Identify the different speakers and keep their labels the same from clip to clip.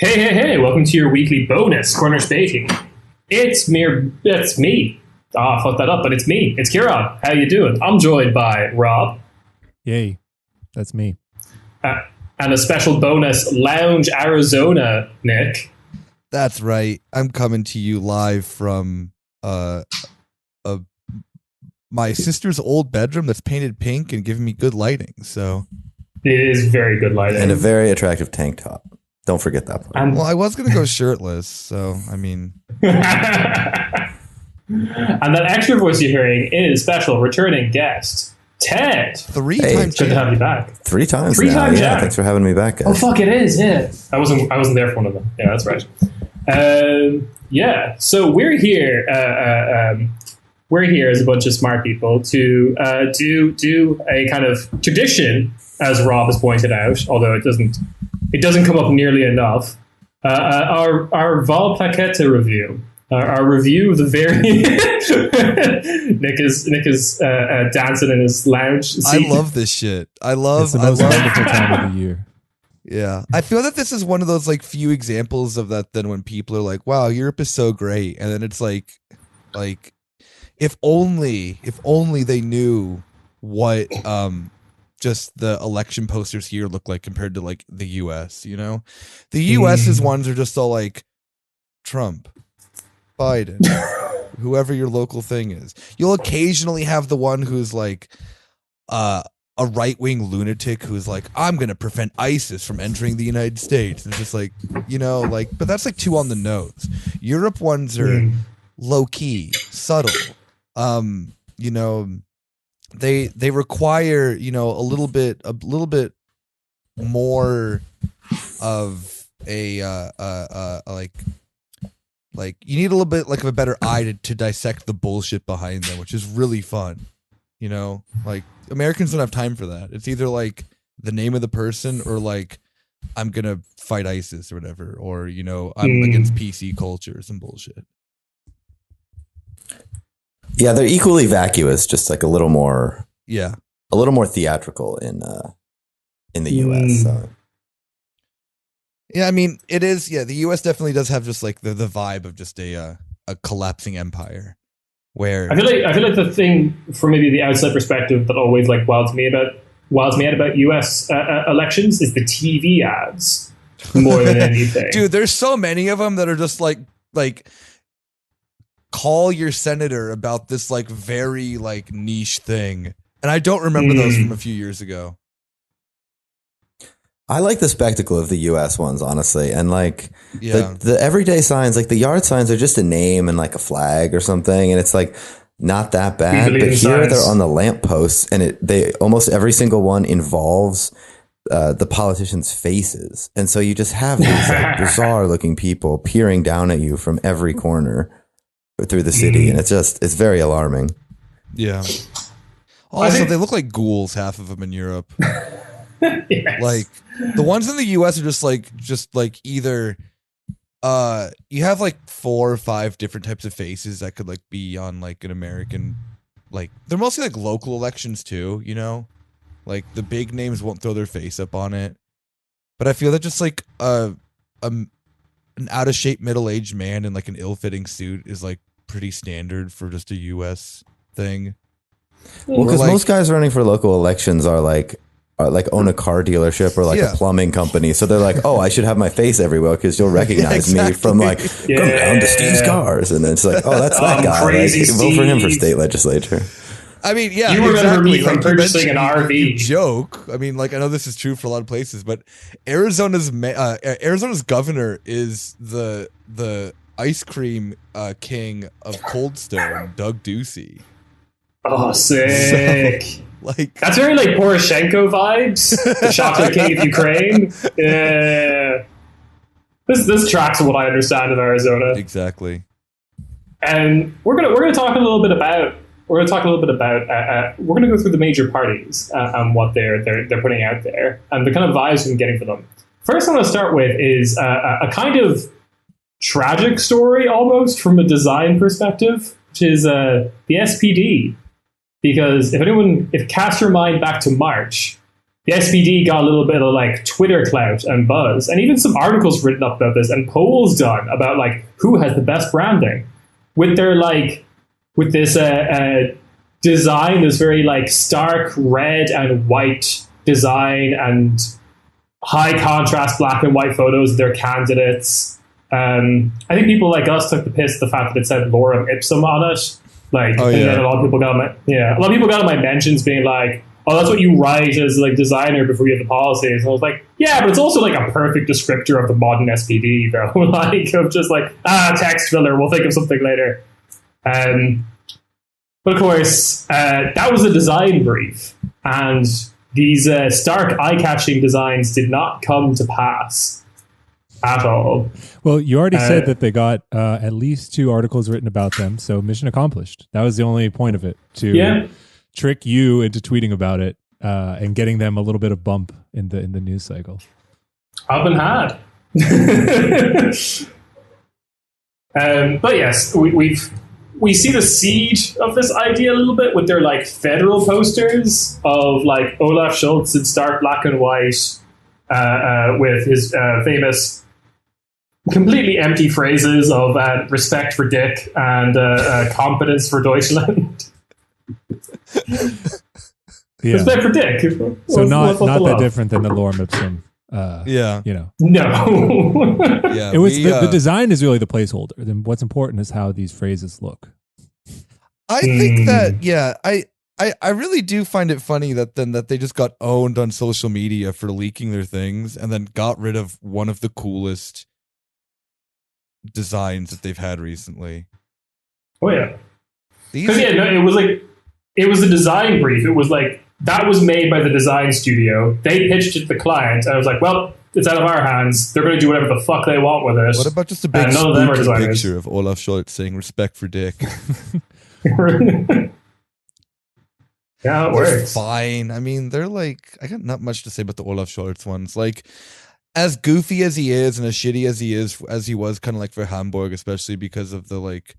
Speaker 1: Hey, welcome to your weekly bonus, Corner Späti. It's me. Ah, I fucked that up, but it's me. It's Kieran. How you doing? I'm joined by Rob.
Speaker 2: Yay, that's me.
Speaker 1: And a special bonus, Lounge Arizona, Nick.
Speaker 3: That's right. I'm coming to you live from my sister's old bedroom that's painted pink and giving me good lighting. So
Speaker 1: It is very good lighting.
Speaker 4: And a very attractive tank top. Don't forget that part.
Speaker 3: Well, I was going to go shirtless, so I mean.
Speaker 1: And that extra voice you're hearing is special returning guest, Ted.
Speaker 3: Three times.
Speaker 1: Good to have you back.
Speaker 4: Three times
Speaker 1: Three
Speaker 4: now.
Speaker 1: times,
Speaker 4: yeah.
Speaker 1: yeah.
Speaker 4: Thanks for having me back, guys.
Speaker 1: Oh fuck, it is. Yeah, I wasn't there for one of them. Yeah, that's right. Yeah. So we're here. We're here as a bunch of smart people to do a kind of tradition, as Rob has pointed out, although it doesn't come up nearly enough. Our Wahlplakate review. Our review of the very Nick is dancing in his lounge seat.
Speaker 3: I love this shit.
Speaker 2: It's the most wonderful time of the year.
Speaker 3: Yeah, I feel that this is one of those like few examples of that. Then when people are like, "Wow, Europe is so great," and then it's like, if only they knew what just the election posters here look like compared to like the U.S. You know, the U.S.'s ones are just all like Trump, Biden, whoever your local thing is. You'll occasionally have the one who's like a right-wing lunatic who's like, I'm going to prevent ISIS from entering the United States. And it's just like, you know, like, but that's like too on the nose. Europe ones are low-key, subtle. You know, they require, you know, a little bit more of a like you need a little bit like of a better eye to dissect the bullshit behind them, which is really fun. You know, like Americans don't have time for that. It's either like the name of the person or like I'm gonna fight ISIS or whatever, or you know I'm against PC culture or some bullshit.
Speaker 4: Yeah, they're equally vacuous, just like a little more theatrical in the US. So.
Speaker 3: Yeah, I mean it is. Yeah, the US definitely does have just like the vibe of just a collapsing empire. Where
Speaker 1: I feel like the thing from maybe the outside perspective that always like wilds me out about US elections is the TV ads more than anything.
Speaker 3: Dude, there's so many of them that are just like call your senator about this like very like niche thing, and I don't remember those from a few years ago.
Speaker 4: I like the spectacle of the U.S. ones, honestly, and like the everyday signs, like the yard signs, are just a name and like a flag or something, and it's like not that bad. But here they're on the lampposts, and they almost every single one involves the politicians' faces, and so you just have these like, bizarre-looking people peering down at you from every corner through the city, and it's very alarming.
Speaker 3: Yeah. Also, they look like ghouls. Half of them in Europe.
Speaker 1: Yes.
Speaker 3: Like the ones in the US are just like either you have like 4 or 5 different types of faces that could like be on like an American, like they're mostly like local elections too, you know, like the big names won't throw their face up on it, but I feel that just like an out of shape middle-aged man in like an ill-fitting suit is like pretty standard for just a US thing.
Speaker 4: Well, because
Speaker 3: like,
Speaker 4: most guys running for local elections are like own a car dealership or like a plumbing company, so they're like, oh, I should have my face everywhere because you'll recognize me from like come down to Steve's Cars, and then it's like, oh, that's that guy.
Speaker 1: Crazy
Speaker 4: like, vote for him for state legislature.
Speaker 3: I mean, yeah,
Speaker 1: you remember me from
Speaker 3: like,
Speaker 1: purchasing an RV.
Speaker 3: You joke. I mean, like I know this is true for a lot of places, but Arizona's governor is the ice cream king of Cold Stone, Doug Ducey.
Speaker 1: Oh, sick.
Speaker 3: So, like
Speaker 1: that's very like Poroshenko vibes. The chocolate king of Ukraine. Yeah. This tracks what I understand of Arizona.
Speaker 3: Exactly.
Speaker 1: And we're gonna talk a little bit about we're gonna go through the major parties and what they're putting out there and the kind of vibes we're getting from them. First, I'm going to start with is a kind of tragic story almost from a design perspective, which is the SPD. Because if cast your mind back to March, the SPD got a little bit of like Twitter clout and buzz, and even some articles written up about this and polls done about like who has the best branding with their like with this design, this very like stark red and white design and high contrast black and white photos of their candidates. I think people like us took the piss at the fact that it said Lorem Ipsum on it. Like, and then a lot of people got on my mentions being like, "Oh, that's what you write as like designer before you have the policies." And I was like, "Yeah, but it's also like a perfect descriptor of the modern SPD, though. Like, of just like text filler. We'll think of something later." But of course, that was a design brief, and these stark, eye-catching designs did not come to pass at all.
Speaker 2: Well, you already said that they got at least 2 articles written about them, so mission accomplished. That was the only point of it, to trick you into tweeting about it and getting them a little bit of bump in the news cycle.
Speaker 1: Up and had. But yes, we see the seed of this idea a little bit with their like federal posters of like Olaf Scholz in stark black and white with his famous completely empty phrases of respect for Dick and competence for Deutschland. Respect for Dick.
Speaker 2: So not that different than the Lorem Ipsum. You know.
Speaker 1: No.
Speaker 2: It was the design is really the placeholder. Then what's important is how these phrases look.
Speaker 3: I think that I really do find it funny that they just got owned on social media for leaking their things and then got rid of one of the coolest designs that they've had recently.
Speaker 1: Oh yeah. Because it was a design brief. It was like that was made by the design studio. They pitched it to the client, and I was like, well, it's out of our hands. They're going to do whatever the fuck they want with it.
Speaker 3: What about just a big spooky picture of Olaf Scholz saying "respect for Dick"?
Speaker 1: Yeah, it works.
Speaker 3: Fine. I mean, they're like, I got not much to say about the Olaf Scholz ones. Like, as goofy as he is and as shitty as he was kind of like for Hamburg, especially because of the like,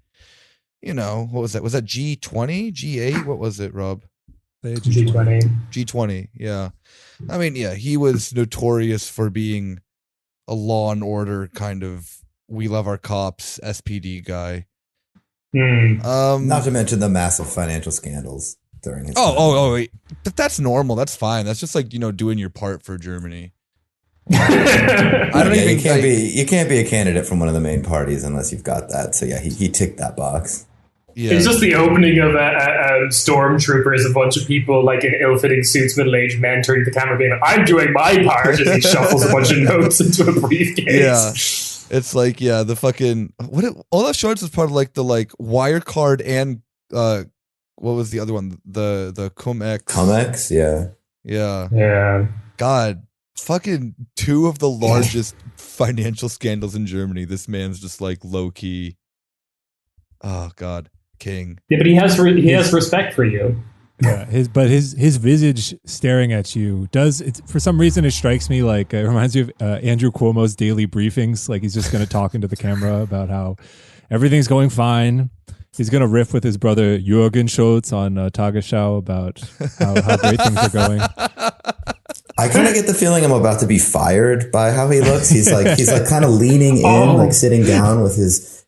Speaker 3: you know, what was that? Was that G20? G8? What was it, Rob?
Speaker 1: G20.
Speaker 3: G20, yeah. I mean, yeah, he was notorious for being a Law and Order kind of we love our cops SPD guy.
Speaker 4: Not to mention the massive financial scandals during his time.
Speaker 3: Wait. But that's normal. That's fine. That's just like, you know, doing your part for Germany.
Speaker 4: You can't be a candidate from one of the main parties unless you've got that. So yeah, he ticked that box.
Speaker 1: Yeah. It's just the opening of stormtroopers, a bunch of people like in ill-fitting suits, middle-aged men turning to the camera being like, I'm doing my part, as he shuffles a bunch of notes into a briefcase.
Speaker 3: Yeah. It's like, yeah, the fucking Olaf Scholz is part of like the like Wirecard and what was the other one? The Cum-Ex.
Speaker 4: Cum-Ex, yeah.
Speaker 3: Yeah.
Speaker 1: Yeah.
Speaker 3: God, fucking 2 of the largest financial scandals in Germany. This man's just like low key. Oh God, king.
Speaker 1: Yeah, but he has respect for you.
Speaker 2: Yeah, his visage staring at you does. For some reason, it strikes me like it reminds me of Andrew Cuomo's daily briefings. Like he's just going to talk into the camera about how everything's going fine. He's going to riff with his brother Jürgen Scholz on Tagesschau about how great things are going.
Speaker 4: I kind of get the feeling I'm about to be fired by how he looks. He's like kind of leaning in, like sitting down with his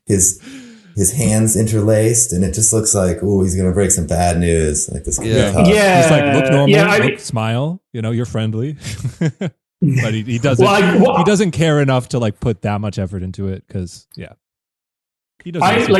Speaker 4: hands interlaced, and it just looks like, ooh, he's going to break some bad news. Like this.
Speaker 2: Yeah. He's like, look normal, smile. You know, you're friendly. But he doesn't. He doesn't care enough to like put that much effort into it because, yeah. He doesn't.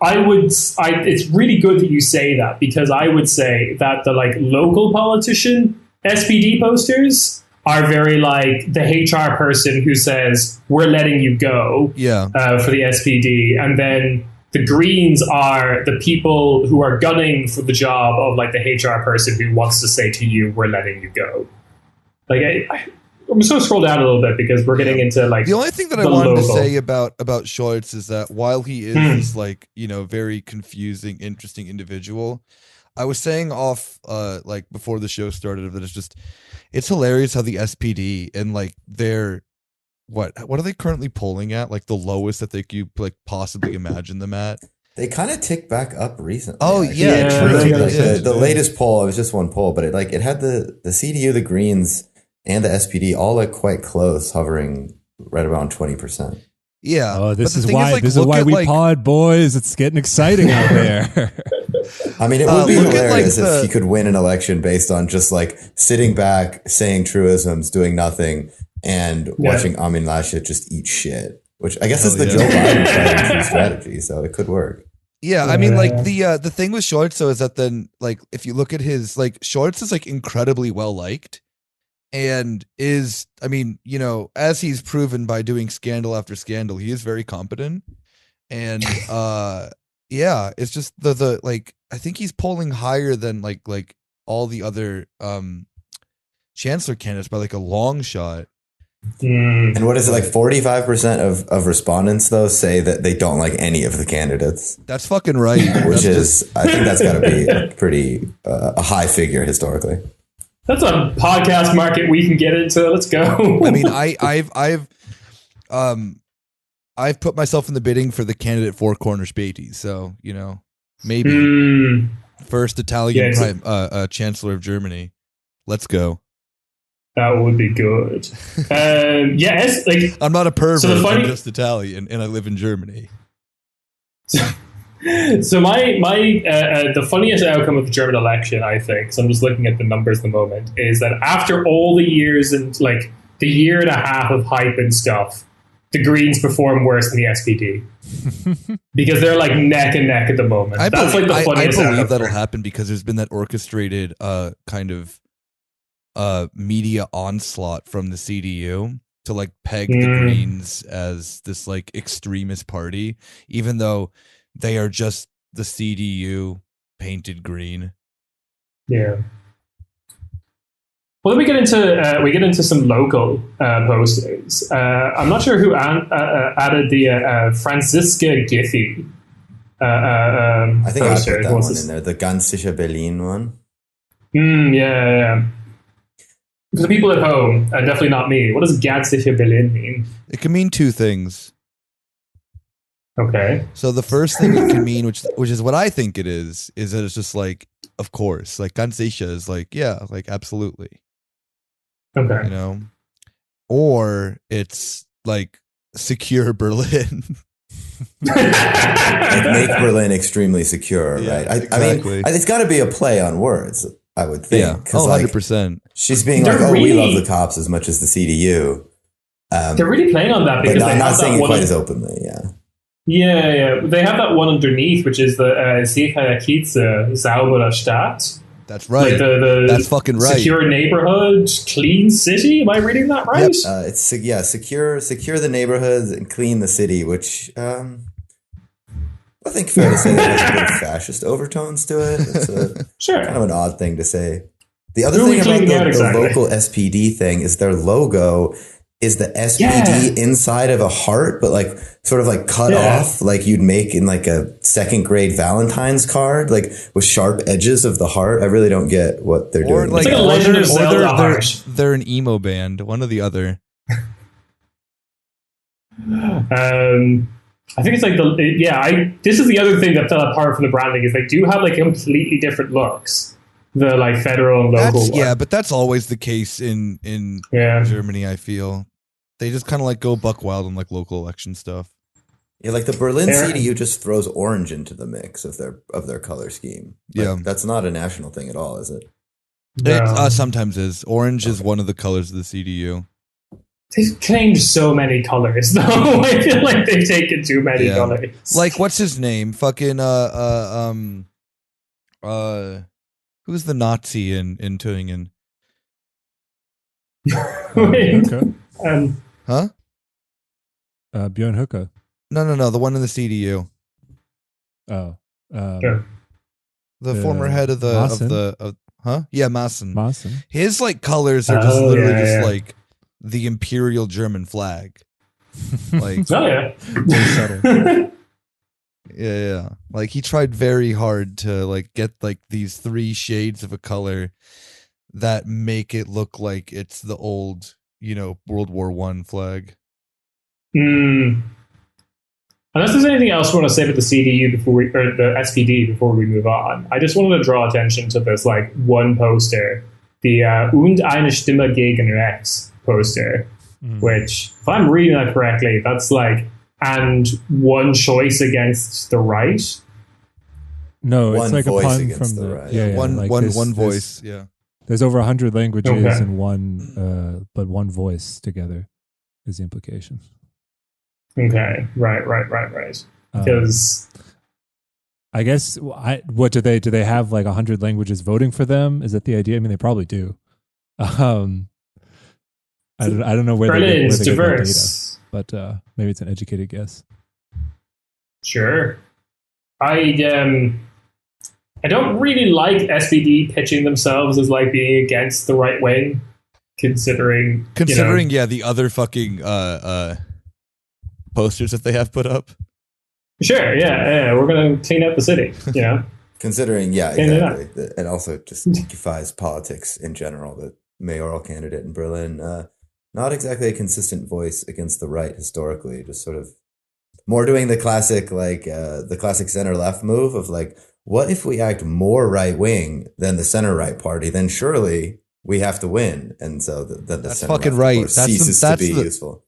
Speaker 1: It's really good that you say that, because I would say that the like local politician SPD posters are very like the HR person who says, we're letting you go for the SPD. And then the Greens are the people who are gunning for the job of like the HR person who wants to say to you, we're letting you go. Like I'm just going to scroll down a little bit because we're getting into like
Speaker 3: the only thing that I wanted to say about Scholz is that while he is this like, you know, very confusing, interesting individual, I was saying off like before the show started that it's hilarious how the SPD and like their what are they currently polling at, like the lowest that they could like possibly imagine them at,
Speaker 4: They kind of ticked back up recently.
Speaker 3: Oh
Speaker 4: actually.
Speaker 3: yeah, true.
Speaker 4: Like the latest poll, it was just one poll, but it had the CDU, the Greens, and the SPD all like quite close, hovering right around 20%.
Speaker 3: Yeah.
Speaker 2: Oh, this is why we pod, boys. It's getting exciting out there.
Speaker 4: I mean, it would be hilarious if he could win an election based on just like sitting back, saying truisms, doing nothing, and watching Amin Laschet just eat shit. Which I guess is the Joe Biden strategy, so it could work.
Speaker 3: Yeah, I mean, like the thing with Scholz though is that then, like, if you look at his, like, Scholz is like incredibly well liked, and is, I mean, you know, as he's proven by doing scandal after scandal, he is very competent, and yeah, it's just the like, I think he's polling higher than like all the other chancellor candidates by like a long shot.
Speaker 4: And what is it, like 45% of respondents though say that they don't like any of the candidates?
Speaker 3: That's fucking right.
Speaker 4: Which is, I think that's got to be a pretty a high figure historically.
Speaker 1: That's a podcast market we can get into. Let's go.
Speaker 3: I mean, I've put myself in the bidding for the candidate four corner Späti, so you know, maybe first Italian chancellor of Germany. Let's go.
Speaker 1: That would be good. Yes, like
Speaker 3: I'm not a pervert. I'm just Italian, and I live in Germany.
Speaker 1: So my the funniest outcome of the German election, I think, so I'm just looking at the numbers at the moment, is that after all the years and like the year and a half of hype and stuff, the Greens perform worse than the SPD because they're like neck and neck at the moment.
Speaker 3: I believe
Speaker 1: that'll
Speaker 3: happen because there's been that orchestrated kind of media onslaught from the CDU to like peg the Greens as this like extremist party, even though they are just the CDU painted green.
Speaker 1: Yeah. Well, then we get into some local postings. I'm not sure who added the Franziska Giffey.
Speaker 4: I think I put that one in there, the Ganz sicher Berlin one.
Speaker 1: Yeah. For the people at home, definitely not me. What does Ganz sicher Berlin mean?
Speaker 3: It can mean two things.
Speaker 1: Okay.
Speaker 3: So the first thing it can mean, which is what I think it is that it's just like, of course, like ganz sicher is like, yeah, like absolutely.
Speaker 1: Okay.
Speaker 3: You know, or it's like secure Berlin.
Speaker 4: Like make Berlin extremely secure, right?
Speaker 3: Exactly.
Speaker 4: I mean, it's got to be a play on words, I would think.
Speaker 3: Yeah, 100%.
Speaker 4: She's being like, we love the cops as much as the CDU.
Speaker 1: They're really playing on that because
Speaker 4: they're not saying it quite as openly, yeah.
Speaker 1: Yeah. They have that one underneath, which is the Sichere Kieze, saubere Stadt.
Speaker 3: That's right.
Speaker 1: Like
Speaker 3: that's fucking right.
Speaker 1: Secure neighborhood, clean city. Am I reading that right?
Speaker 4: Yep. It's secure the neighborhoods and clean the city, which I think fair to say that has a bit of fascist overtones to it. It's kind of an odd thing to say. The other thing about the local SPD thing is their logo is the SPD inside of a heart, but like sort of like cut off, like you'd make in like a second grade Valentine's card, like with sharp edges of the heart. I really don't get what they're doing.
Speaker 1: Like, it's like a Legend of Zelda heart.
Speaker 3: They're an emo band, one or the other.
Speaker 1: I think it's like this is the other thing that fell apart from the branding is they do have like completely different looks. The like federal and local one.
Speaker 3: Yeah, but that's always the case in Germany, I feel. They just kind of like go buck wild on like local election stuff.
Speaker 4: Yeah, like the Berlin CDU just throws orange into the mix of their color scheme. Like, that's not a national thing at all, is it?
Speaker 3: No. It sometimes is. Orange is one of the colors of the CDU.
Speaker 1: They've claimed so many colors, though. I feel like they've taken too many colors.
Speaker 3: Like, what's his name? Fucking who's the Nazi in Tübingen?
Speaker 1: Wait.
Speaker 3: Huh?
Speaker 2: Björn Höcke.
Speaker 3: No. The one in the CDU.
Speaker 2: Oh.
Speaker 3: The former head of the Maassen.
Speaker 2: Maassen.
Speaker 3: His like colors are just literally just like the imperial German flag. Like Yeah. Like he tried very hard to like get like these three shades of a color that make it look like it's the old, World War I flag.
Speaker 1: Unless there's anything else we want to say about the CDU or the SPD before we move on, I just wanted to draw attention to this like one poster, the Und eine Stimme gegen rechts poster, which, if I'm reading that correctly, that's like, and one choice against the right.
Speaker 2: No,
Speaker 4: one
Speaker 2: it's like a
Speaker 4: voice
Speaker 2: pun
Speaker 4: against
Speaker 2: from
Speaker 4: the
Speaker 2: the
Speaker 4: right.
Speaker 2: yeah,
Speaker 3: One
Speaker 2: like
Speaker 3: voice. Yeah.
Speaker 2: There's over 100 languages
Speaker 1: Okay.
Speaker 2: and but one voice together is the implication.
Speaker 1: Okay, right. Because
Speaker 2: I guess what do they have like 100 languages voting for them? Is that the idea? I mean, they probably do. I don't know where
Speaker 1: Berlin's
Speaker 2: they get that
Speaker 1: diverse.
Speaker 2: data, but maybe it's an educated guess.
Speaker 1: Sure. I don't really like SPD pitching themselves as like being against the right wing, considering
Speaker 3: yeah, the other fucking posters that they have put up.
Speaker 1: Sure, yeah, we're gonna clean up the city,
Speaker 4: Considering, yeah, exactly. And also just defies politics in general. The mayoral candidate in Berlin, not exactly a consistent voice against the right historically, just sort of more doing the classic center left move of like, what if we act more right wing than the center right party? Then surely we have to win, and so that's center
Speaker 3: fucking
Speaker 4: left,
Speaker 3: right.
Speaker 4: Ceases to be useful.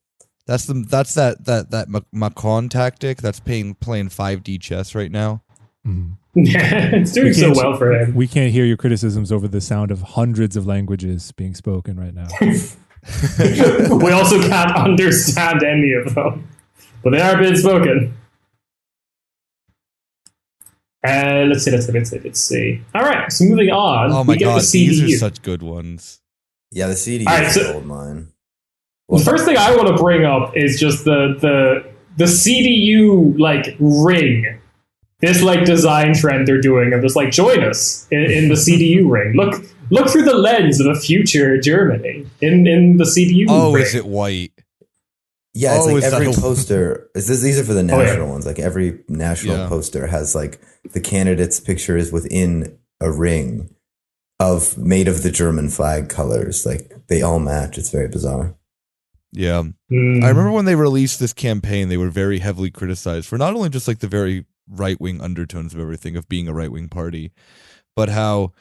Speaker 3: That's that Macron tactic that's playing 5D chess right now.
Speaker 1: Yeah, it's doing so well for him.
Speaker 2: We can't hear your criticisms over the sound of hundreds of languages being spoken right now.
Speaker 1: We also can't understand any of them, but they are being spoken. Let's see. All right, so moving on.
Speaker 3: Oh my god,
Speaker 1: the
Speaker 3: these are such good ones.
Speaker 4: Yeah, the CDU is gold mine.
Speaker 1: The first thing I want to bring up is just the CDU like ring. This like design trend they're doing of just like join us in the CDU ring. Look through the lens of a future Germany in the CDU.
Speaker 3: Oh,
Speaker 1: ring.
Speaker 3: Is it white?
Speaker 4: Yeah, it's like every poster. These are for the national ones. Like every national poster has like the candidate's picture is within a ring made of the German flag colors. Like they all match. It's very bizarre.
Speaker 3: Yeah. I remember when they released this campaign, they were very heavily criticized for not only just like the very right-wing undertones of everything of being a right-wing party, but how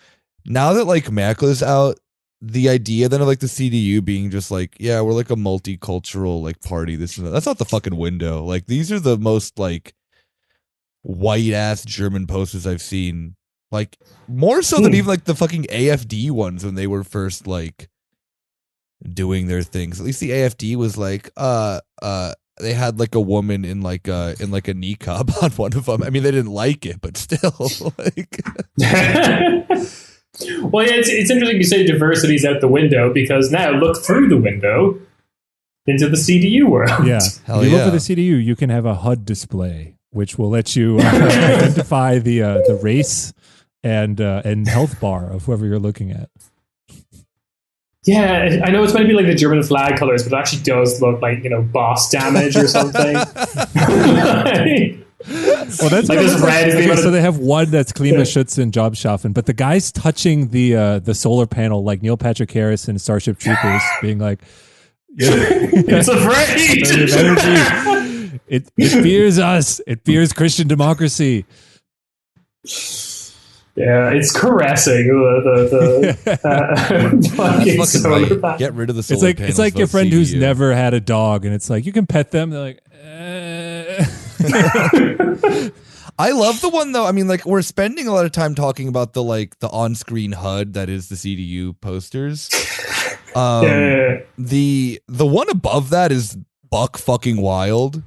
Speaker 3: now that like Merkel's out, the idea then of like the CDU being just like, yeah, we're like a multicultural like party, this and that. That's not the fucking window. Like these are the most like white-ass German posters I've seen. Like more so than even like the fucking AFD ones when they were first like doing their things. At least the AFD was like they had like a woman in like a niqab on one of them. I mean, they didn't like it, but still like
Speaker 1: well, yeah, it's interesting you say diversity's out the window, because now look through the window into the CDU world.
Speaker 2: Yeah. If you look at the CDU, you can have a HUD display which will let you identify the race and health bar of whoever you're looking at.
Speaker 1: Yeah, I know it's meant to be like the German flag colors, but it actually does look like, boss damage or something.
Speaker 2: Well, that's
Speaker 1: like this red.
Speaker 2: Okay, so they have one that's Klimaschützen Jobschaffen, but the guy's touching the solar panel like Neil Patrick Harris in Starship Troopers, being like,
Speaker 1: "It's afraid.
Speaker 2: It fears us. It fears Christian democracy."
Speaker 1: Yeah, it's caressing the fucking solar panel.
Speaker 3: Get rid of the solar panels.
Speaker 2: It's like your friend who's never had a dog, and it's like you can pet them. They're like,
Speaker 3: I love the one though. I mean, like we're spending a lot of time talking about the on-screen HUD that is the CDU posters. The one above that is buck fucking wild.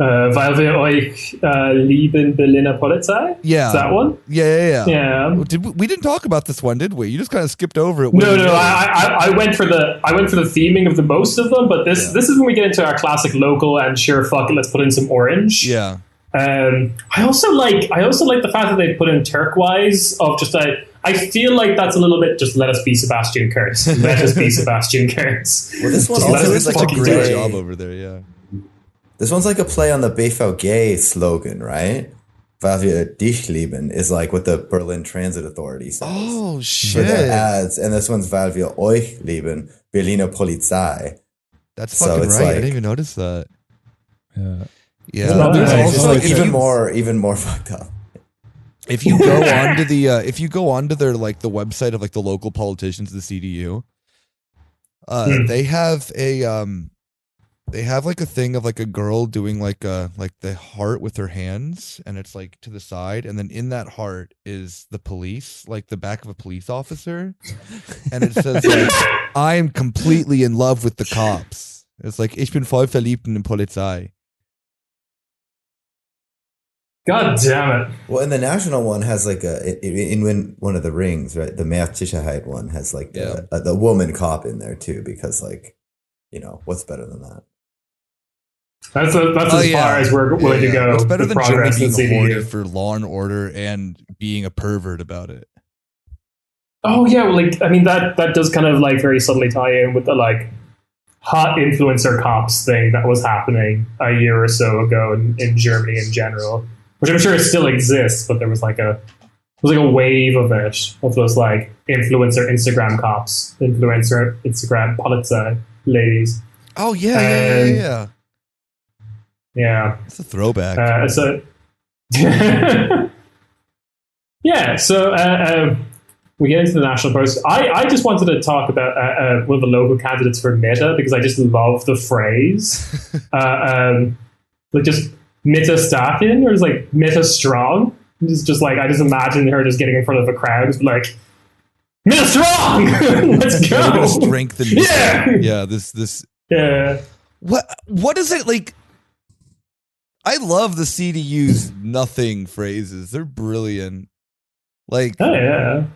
Speaker 1: Weil wir euch lieben Berliner Polizei?
Speaker 3: Yeah.
Speaker 1: Is that one?
Speaker 3: Yeah. We didn't talk about this one, did we? You just kind of skipped over it.
Speaker 1: No. I went for the theming of the most of them, but this is when we get into our classic local and sure fuck it, let's put in some orange.
Speaker 3: Yeah.
Speaker 1: I also like the fact that they put in turquoise of just I feel like that's a little bit just let us be Sebastian Kurz. Let us be Sebastian Kurz.
Speaker 4: Well, this one also is like a
Speaker 3: great job over there, yeah.
Speaker 4: This one's like a play on the BVG slogan, right? Weil wir dich lieben is like what the Berlin Transit Authority says.
Speaker 3: Oh, shit.
Speaker 4: For their ads. And this one's Weil wir euch lieben, Berliner Polizei.
Speaker 3: That's fucking right.
Speaker 4: Like,
Speaker 3: I didn't even notice that. Yeah, there's
Speaker 4: It's just
Speaker 3: also
Speaker 4: like even more fucked up.
Speaker 3: If you go onto their like the website of like the local politicians, the CDU, they have like a thing of like a girl doing like the heart with her hands, and it's like to the side, and then in that heart is the police, like the back of a police officer, and it says like, I'm completely in love with the cops. It's like, ich bin voll verliebt in die Polizei.
Speaker 1: God damn it.
Speaker 4: Well, and the national one has like in one of the rings, right? The Mehrsicherheit one has like the woman cop in there too, because like, what's better than that?
Speaker 1: That's as far as we're willing to go.
Speaker 3: What's better than Germany being
Speaker 1: CDU.
Speaker 3: horny for law and order and being a pervert about it?
Speaker 1: Oh yeah, well, like I mean that does kind of like very subtly tie in with the like hot influencer cops thing that was happening a year or so ago in Germany in general, which I'm sure it still exists, but there was like a wave of it, of those like influencer Instagram cops, influencer Instagram Polizei ladies.
Speaker 3: Oh yeah.
Speaker 1: Yeah,
Speaker 3: it's a throwback.
Speaker 1: Yeah, so we get into the national post. I just wanted to talk about one of the local candidates for Mitte, because I just love the phrase. Like just Mitte Stakin, or is like Mitte Strong. It's just like, I just imagine her just getting in front of a crowd, just like, Mitte Strong! Let's go!
Speaker 3: We're gonna strengthen Mitte. Yeah, this.
Speaker 1: Yeah.
Speaker 3: What is it like? I love the CDU's nothing phrases. They're brilliant. Like,
Speaker 1: oh yeah.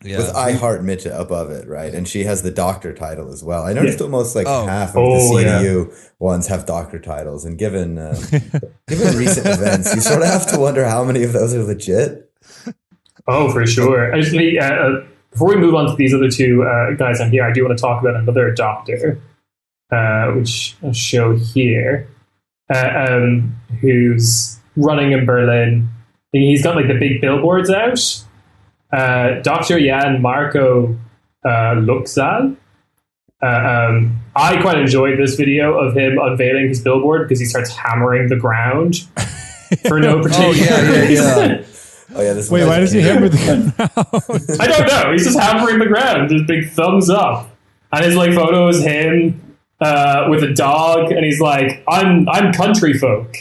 Speaker 4: With I Heart Mitte above it, right? And she has the doctor title as well. I noticed almost like half of the CDU ones have doctor titles, and given recent events, you sort of have to wonder how many of those are legit.
Speaker 1: Oh, for sure. Actually, before we move on to these other two guys on here, I do want to talk about another doctor, which I'll show here, who's running in Berlin. He's got like the big billboards out. Dr. Jan Marco Luxal. I quite enjoyed this video of him unveiling his billboard, because he starts hammering the ground for no particular reason.
Speaker 4: Oh yeah, this.
Speaker 2: Wait, why does he hammer the ground?
Speaker 1: I don't know. He's just hammering the ground. Just big thumbs up, and his like photo is him with a dog, and he's like, "I'm country folk,"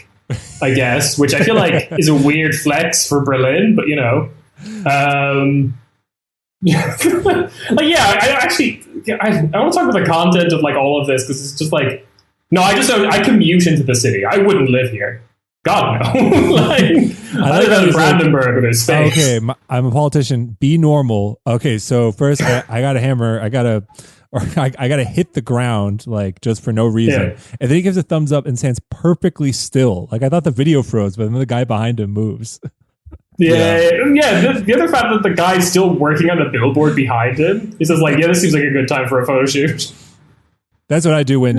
Speaker 1: I guess, which I feel like is a weird flex for Berlin, but like, yeah, I want to talk about the content of like all of this, because it's just like, no, I commute into the city. I wouldn't live here. God no. Like, I live in Brandenburg with his space.
Speaker 2: Okay, I'm a politician. Be normal. Okay, so first I got a hammer. I got to hit the ground, like, just for no reason. Yeah. And then he gives a thumbs up and stands perfectly still. Like, I thought the video froze, but then the guy behind him moves.
Speaker 1: Yeah. The other fact that the guy's still working on the billboard behind him, he says like, yeah, this seems like a good time for a photo shoot.
Speaker 2: That's what I do when,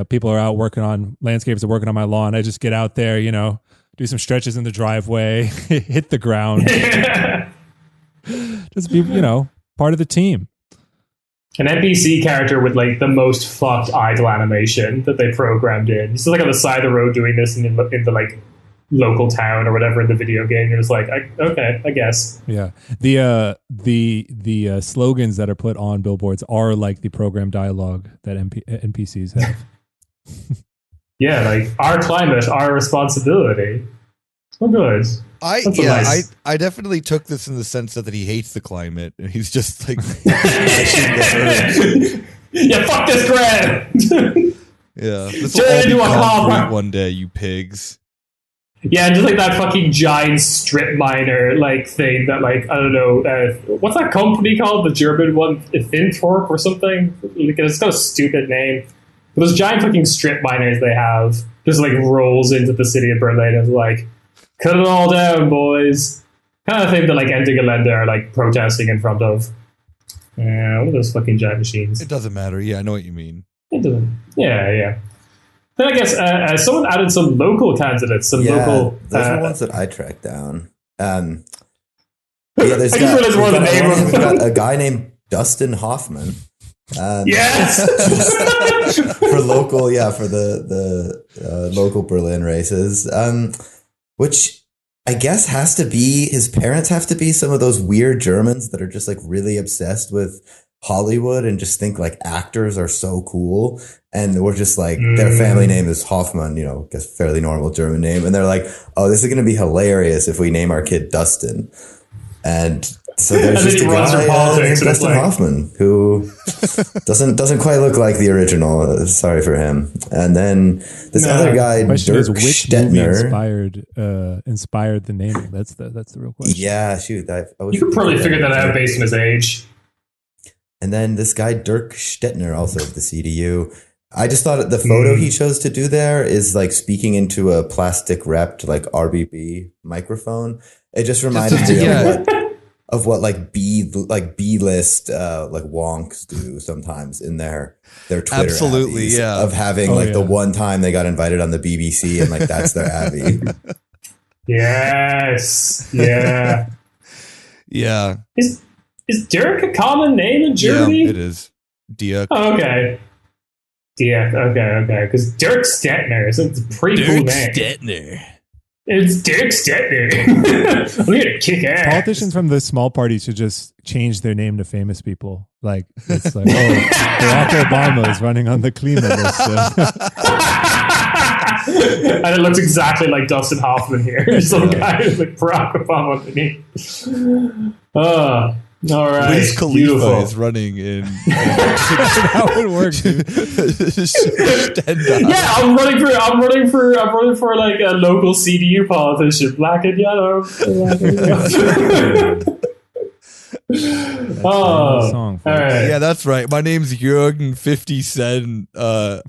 Speaker 2: people are out working on, landscapers are working on my lawn. I just get out there, do some stretches in the driveway, hit the ground. Just be, part of the team.
Speaker 1: An NPC character with like the most fucked idle animation that they programmed in. He's like on the side of the road doing this in the like local town or whatever in the video game. You're just like, okay, I guess.
Speaker 2: Yeah. The slogans that are put on billboards are like the program dialogue that NPCs have.
Speaker 1: Yeah, like, our climate, our responsibility. So good.
Speaker 3: I definitely took this in the sense that he hates the climate, and he's just like,
Speaker 1: yeah, fuck this ground.
Speaker 3: Yeah, this will all be concrete one day, you pigs.
Speaker 1: Yeah, and just like that fucking giant strip miner like thing that, like, I don't know, what's that company called? The German one, Fintorp or something? It's got a stupid name. But those giant fucking strip miners they have just like rolls into the city of Berlin and is like, cut it all down, boys. Kind of thing that like Ende Gelände are like protesting in front of. Yeah, what are those fucking giant machines?
Speaker 3: It doesn't matter. Yeah, I know what you mean.
Speaker 1: It doesn't. Yeah. Then I guess someone added some local candidates. Those
Speaker 4: are the ones that I tracked down. There's
Speaker 1: got a
Speaker 4: guy named Dustin Hoffman.
Speaker 1: Yes.
Speaker 4: For local, for the local Berlin races, which I guess has to be, his parents have to be some of those weird Germans that are just like really obsessed with Hollywood and just think like actors are so cool. And we're just like, their family name is Hoffman, I guess fairly normal German name. And they're like, oh, this is going to be hilarious if we name our kid Dustin. And so there's just a guy named Dustin Hoffman who doesn't quite look like the original. Sorry for him. And then this other guy, Dirk Stettner,
Speaker 2: inspired the naming. That's the real question.
Speaker 4: Yeah, shoot.
Speaker 1: You could probably figure that out based on his age.
Speaker 4: And then this guy, Dirk Stettner, also of the CDU. I just thought the photo he chose to do there is like speaking into a plastic wrapped like RBB microphone. It just reminded me of what like B-list like wonks do sometimes in their Twitter.
Speaker 3: Absolutely,
Speaker 4: abbeys of having the one time they got invited on the BBC and like that's their abbey.
Speaker 1: Yes. Yeah.
Speaker 3: Yeah.
Speaker 1: Is Dirk a common name in Germany?
Speaker 3: Yeah, it is. Dirk.
Speaker 1: Oh, okay. Dirk. Okay. Because Dirk Stettner is a pretty cool name.
Speaker 3: Stettner.
Speaker 1: It's Dirk Stettner. I'm here to kick ass.
Speaker 2: Politicians from the small parties should just change their name to famous people. Like, it's like, Barack Obama is running on the Klima list.
Speaker 1: And it looks exactly like Dustin Hoffman here. Some guy with like Barack Obama underneath. All right.
Speaker 3: Wiz Khalifa is running in.
Speaker 2: How would work, dude?
Speaker 1: Yeah, I'm running for like a local CDU politician. Black and yellow.
Speaker 2: Song,
Speaker 1: all right.
Speaker 3: Yeah, that's right. My name's Jürgen 50 Cent. I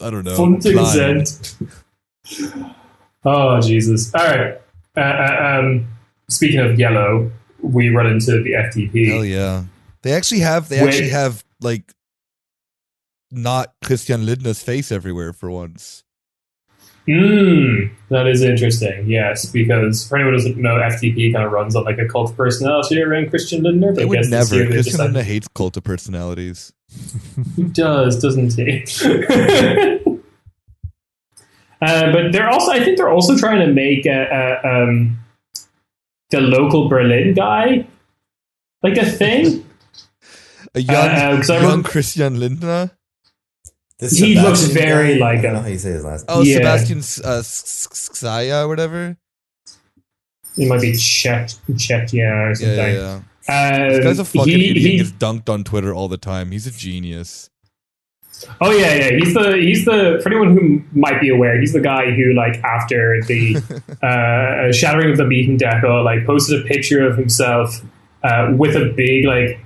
Speaker 3: don't know.
Speaker 1: Funting Cent. Oh Jesus! All right. Speaking of yellow, we run into the FDP.
Speaker 3: Hell yeah! They actually have like not Christian Lindner's face everywhere for once.
Speaker 1: That is interesting. Yes, because for anyone who doesn't know, FDP kind of runs on like a cult of personality around Christian Lindner.
Speaker 3: They would never. Christian Lindner hates cult of personalities.
Speaker 1: He does, doesn't he? But I think they're also trying to make the local Berlin guy like a thing.
Speaker 3: A young Christian Lindner.
Speaker 1: He looks very
Speaker 4: guy,
Speaker 1: like
Speaker 4: I don't know how you say his last name.
Speaker 3: Oh, yeah. Sebastian Skaya or whatever.
Speaker 1: He might be Czechia or something.
Speaker 3: Yeah. This guy's a fucking idiot. He gets dunked on Twitter all the time. He's a genius.
Speaker 1: Oh yeah. He's the for anyone who might be aware, he's the guy who like after the shattering of the Mieten Deco, like posted a picture of himself with a big like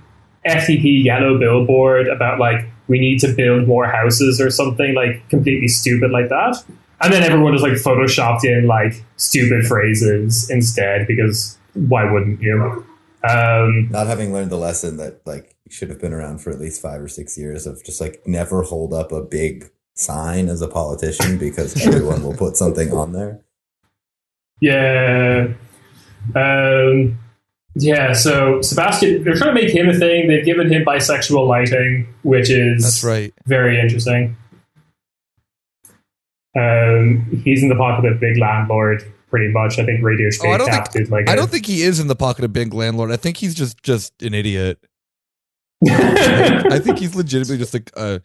Speaker 1: FDP yellow billboard about like we need to build more houses or something like completely stupid like that. And then everyone just like photoshopped in like stupid phrases instead because why wouldn't you?
Speaker 4: Not having learned the lesson that like you should have been around for at least 5 or 6 years of just like never hold up a big sign as a politician because everyone will put something on there.
Speaker 1: Yeah. Yeah, so Sebastian, they're trying to make him a thing. They've given him bisexual lighting, which is
Speaker 3: that's right.
Speaker 1: Very interesting. He's in the pocket of Big Landlord, pretty much. I think Radio Späti did like
Speaker 3: I don't think he is in the pocket of Big Landlord. I think he's just an idiot. I think he's legitimately just like I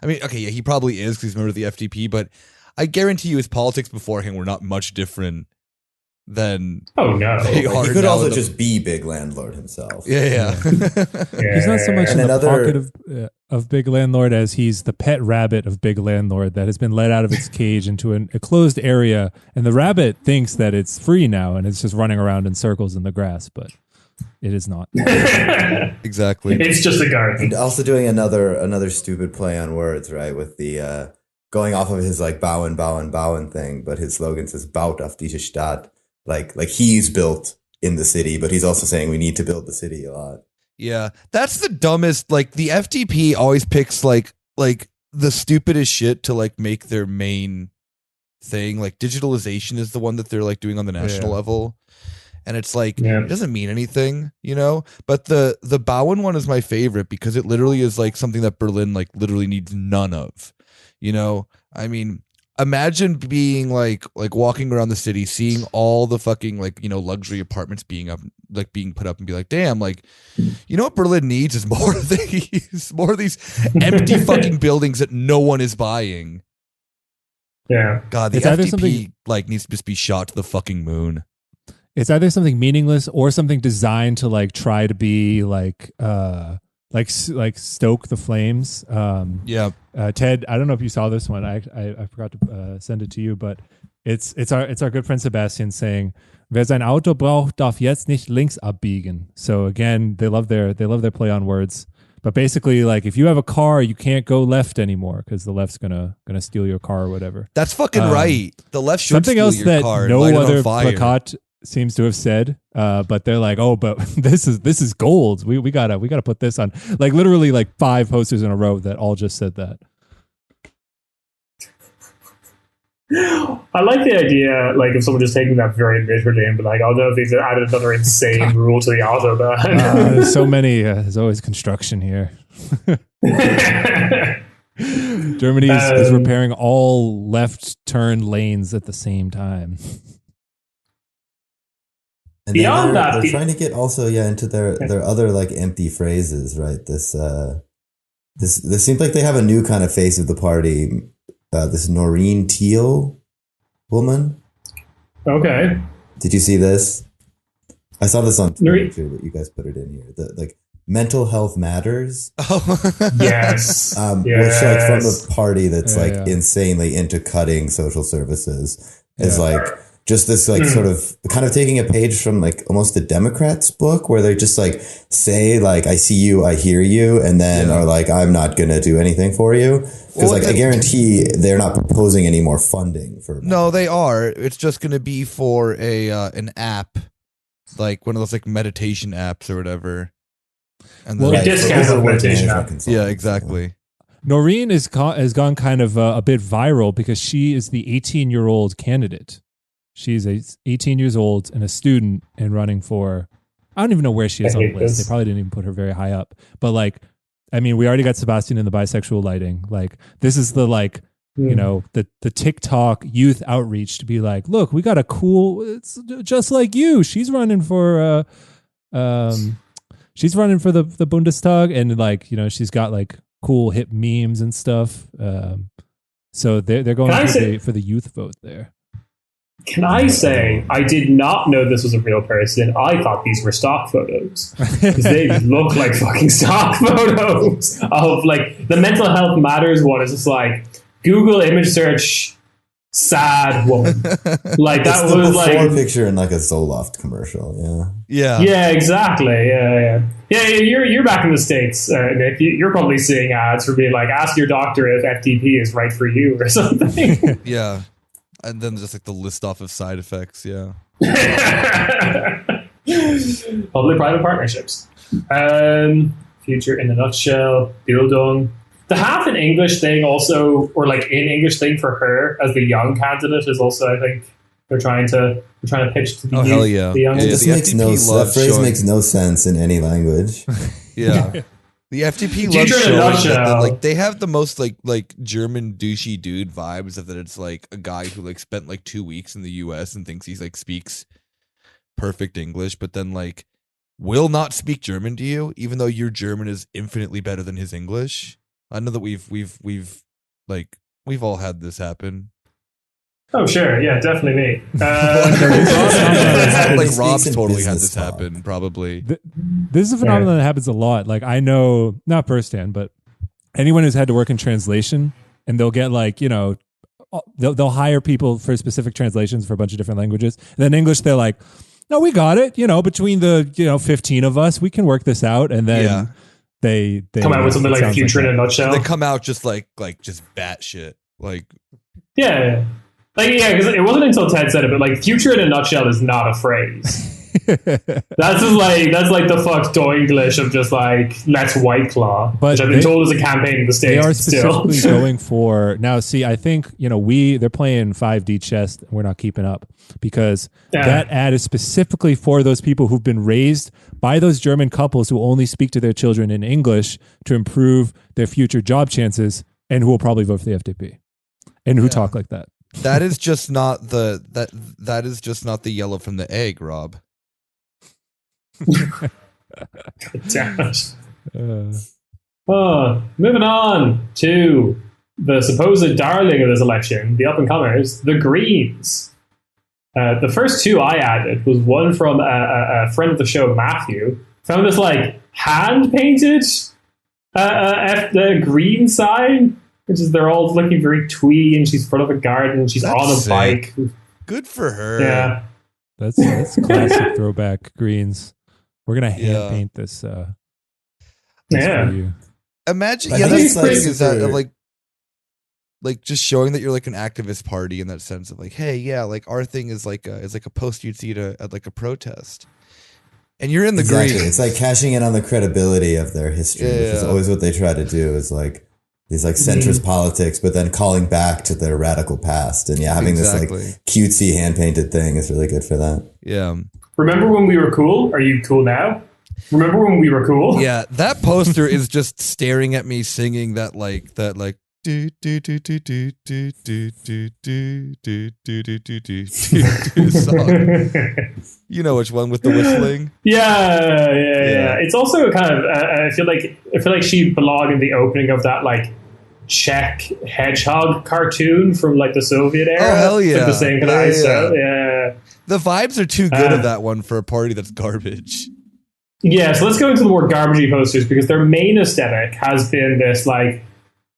Speaker 3: mean, okay, yeah, he probably is because he's a member of the FDP, but I guarantee you his politics beforehand were not much different than
Speaker 4: he could also just be Big Landlord himself.
Speaker 3: Yeah.
Speaker 2: He's not so much in the pocket of Big Landlord as he's the pet rabbit of Big Landlord that has been let out of its cage into a closed area, and the rabbit thinks that it's free now and it's just running around in circles in the grass, but it is not.
Speaker 3: Exactly.
Speaker 1: It's just a garden.
Speaker 4: And also doing another stupid play on words, right? With the going off of his like bauen thing, but his slogan says "Baut auf diese Stadt." Like he's built in the city, but he's also saying we need to build the city a lot.
Speaker 3: Yeah, that's the dumbest. Like the FDP always picks like the stupidest shit to like make their main thing. Like digitalization is the one that they're like doing on the national level, and it's like it doesn't mean anything, you know. But the Bowen one is my favorite because it literally is like something that Berlin like literally needs none of, you know. I mean, imagine being like walking around the city, seeing all the fucking like, you know, luxury apartments being put up and be like, damn, like, you know what Berlin needs is more of these empty fucking buildings that no one is buying.
Speaker 1: Yeah.
Speaker 3: God, the FDP like needs to just be shot to the fucking moon.
Speaker 2: It's either something meaningless or something designed to like try to be like stoke the flames. Ted, I don't know if you saw this one. I forgot to send it to you, but it's our good friend Sebastian saying, "Wer sein Auto braucht, darf jetzt nicht links abbiegen." So again, they love their play on words. But basically, like, if you have a car, you can't go left anymore because the left's gonna steal your car or whatever.
Speaker 3: That's fucking right. The left should
Speaker 2: something
Speaker 3: steal
Speaker 2: else
Speaker 3: your
Speaker 2: that
Speaker 3: car
Speaker 2: no
Speaker 3: and light
Speaker 2: other
Speaker 3: it on fire.
Speaker 2: plakat seems to have said. But they're like, oh, but this is gold. We gotta put this on. Like literally, like 5 posters in a row that all just said that.
Speaker 1: I like the idea, like, if someone just taking that very literally and be like, oh no, they've added another insane rule to the autobahn.
Speaker 2: There's so many. There's always construction here. Germany is repairing all left turn lanes at the same time.
Speaker 4: And beyond they're trying to get also into their other like empty phrases, right? This seems like they have a new kind of face of the party. This Noreen Teal woman.
Speaker 1: Okay.
Speaker 4: Did you see this? I saw this on Twitter too, but you guys put it in here. The like mental health matters.
Speaker 1: Oh, yes.
Speaker 4: Which like from the party that's insanely into cutting social services is like just this like sort of kind of taking a page from like almost the Democrats book where they just like say like, I see you, I hear you, and then are like, I'm not going to do anything for you. Because I guarantee they're not proposing any more funding for.
Speaker 3: No, they are. It's just going to be for an app, like one of those like meditation apps or whatever. And
Speaker 1: well, discounts of meditation app.
Speaker 3: Yeah, exactly.
Speaker 2: Noreen has gone kind of a bit viral because she is the 18-year-old candidate. She's 18 years old and a student and running for, I don't even know where she is on the list. They probably didn't even put her very high up. But like, I mean, we already got Sebastian in the bisexual lighting. Like, this is the like, you know, the TikTok youth outreach to be like, look, we got a cool, it's just like you. She's running for, the Bundestag, and like, you know, she's got like cool hip memes and stuff. So they're going for the youth vote there.
Speaker 1: Can I say, I did not know this was a real person. I thought these were stock photos. Because they look like fucking stock photos of like, the mental health matters one is just like, Google image search, sad woman. Like that
Speaker 4: it's
Speaker 1: was like
Speaker 4: a picture in like a Zoloft commercial.
Speaker 1: Yeah, exactly. Yeah. You're back in the States, Nick. You're probably seeing ads for being like, ask your doctor if FTP is right for you or something.
Speaker 3: Yeah. And then just like the list off of side effects,
Speaker 1: Public-private partnerships. Future in a nutshell. Bildung. To have an English thing also, or like an English thing for her as the young candidate is also, I think, they're trying to pitch to the youth, the young.
Speaker 4: That phrase makes no sense in any language.
Speaker 3: Yeah. The FDP loves showing that like they have the most like German douchey dude vibes of that. It's like a guy who like spent like 2 weeks in the US and thinks he's like speaks perfect English, but then like will not speak German to you, even though your German is infinitely better than his English. I know that we've all had this happen.
Speaker 1: Oh sure, yeah, definitely me.
Speaker 3: Like Rob's totally had this happen. Probably.
Speaker 2: This is a phenomenon that happens a lot. Like I know, not firsthand, but anyone who's had to work in translation, and they'll get like, you know, they'll hire people for specific translations for a bunch of different languages. And then English, they're like, no, we got it. You know, between the 15 of us, we can work this out. And then they
Speaker 1: come out with something like Future in a nutshell.
Speaker 3: They come out just like just batshit. Like
Speaker 1: because it wasn't until Ted said it, but like Future in a nutshell is not a phrase. That's the fucked English of just like let's White Claw,
Speaker 2: but
Speaker 1: which I've been told is a campaign in the States.
Speaker 2: They are specifically going for now. See, I think they're playing 5D chess. We're not keeping up because that ad is specifically for those people who've been raised by those German couples who only speak to their children in English to improve their future job chances, and who will probably vote for the FDP, and who talk like that.
Speaker 3: That is just not that is just not the yellow from the egg, Rob.
Speaker 1: Damn it. Moving on to the supposed darling of this election, the up-and-comers, the Greens. The first two I added was one from a friend of the show, Matthew. Found this like hand-painted the green sign, which is they're all looking very twee, and she's in front of a garden, and she's on a bike.
Speaker 3: Good for her.
Speaker 1: Yeah.
Speaker 2: That's classic throwback Greens. We're gonna hand paint this. For you.
Speaker 3: Imagine, that's like is that of like just showing that you're like an activist party in that sense of like, hey, yeah, like our thing is like a post you'd see at like a protest, and you're in the Greens.
Speaker 4: It's like cashing in on the credibility of their history, which is always what they try to do. Is like these like centrist politics, but then calling back to their radical past, and having this like cutesy hand painted thing is really good for that.
Speaker 3: Yeah.
Speaker 1: Remember when we were cool? Are you cool now? Remember when we were cool?
Speaker 3: Yeah, that poster is just staring at me singing that do do do do do do do do do do do do do song. You know which one with the whistling?
Speaker 1: Yeah. It's also kind of I feel like she belonged in the opening of that like Czech hedgehog cartoon from like the Soviet era.
Speaker 3: Oh hell yeah!
Speaker 1: Like the same kind of style. Yeah.
Speaker 3: The vibes are too good of that one for a party that's garbage.
Speaker 1: Yeah, so let's go into the more garbagey posters because their main aesthetic has been this like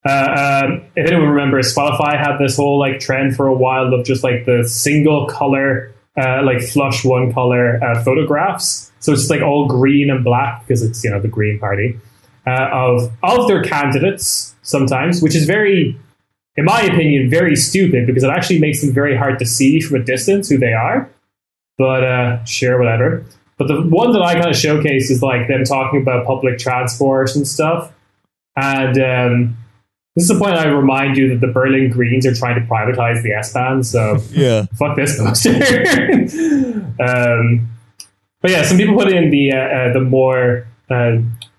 Speaker 1: if anyone remembers, Spotify had this whole like trend for a while of just like the single color like flush one color photographs. So it's just like all green and black because it's the Green Party of their candidates sometimes, which is very, in my opinion, very stupid because it actually makes them very hard to see from a distance who they are. But sure, whatever. But the one that I kind of showcase is like them talking about public transport and stuff. And this is the point I remind you that the Berlin Greens are trying to privatize the S-Bahn. So fuck this poster. But yeah, some people put in the more.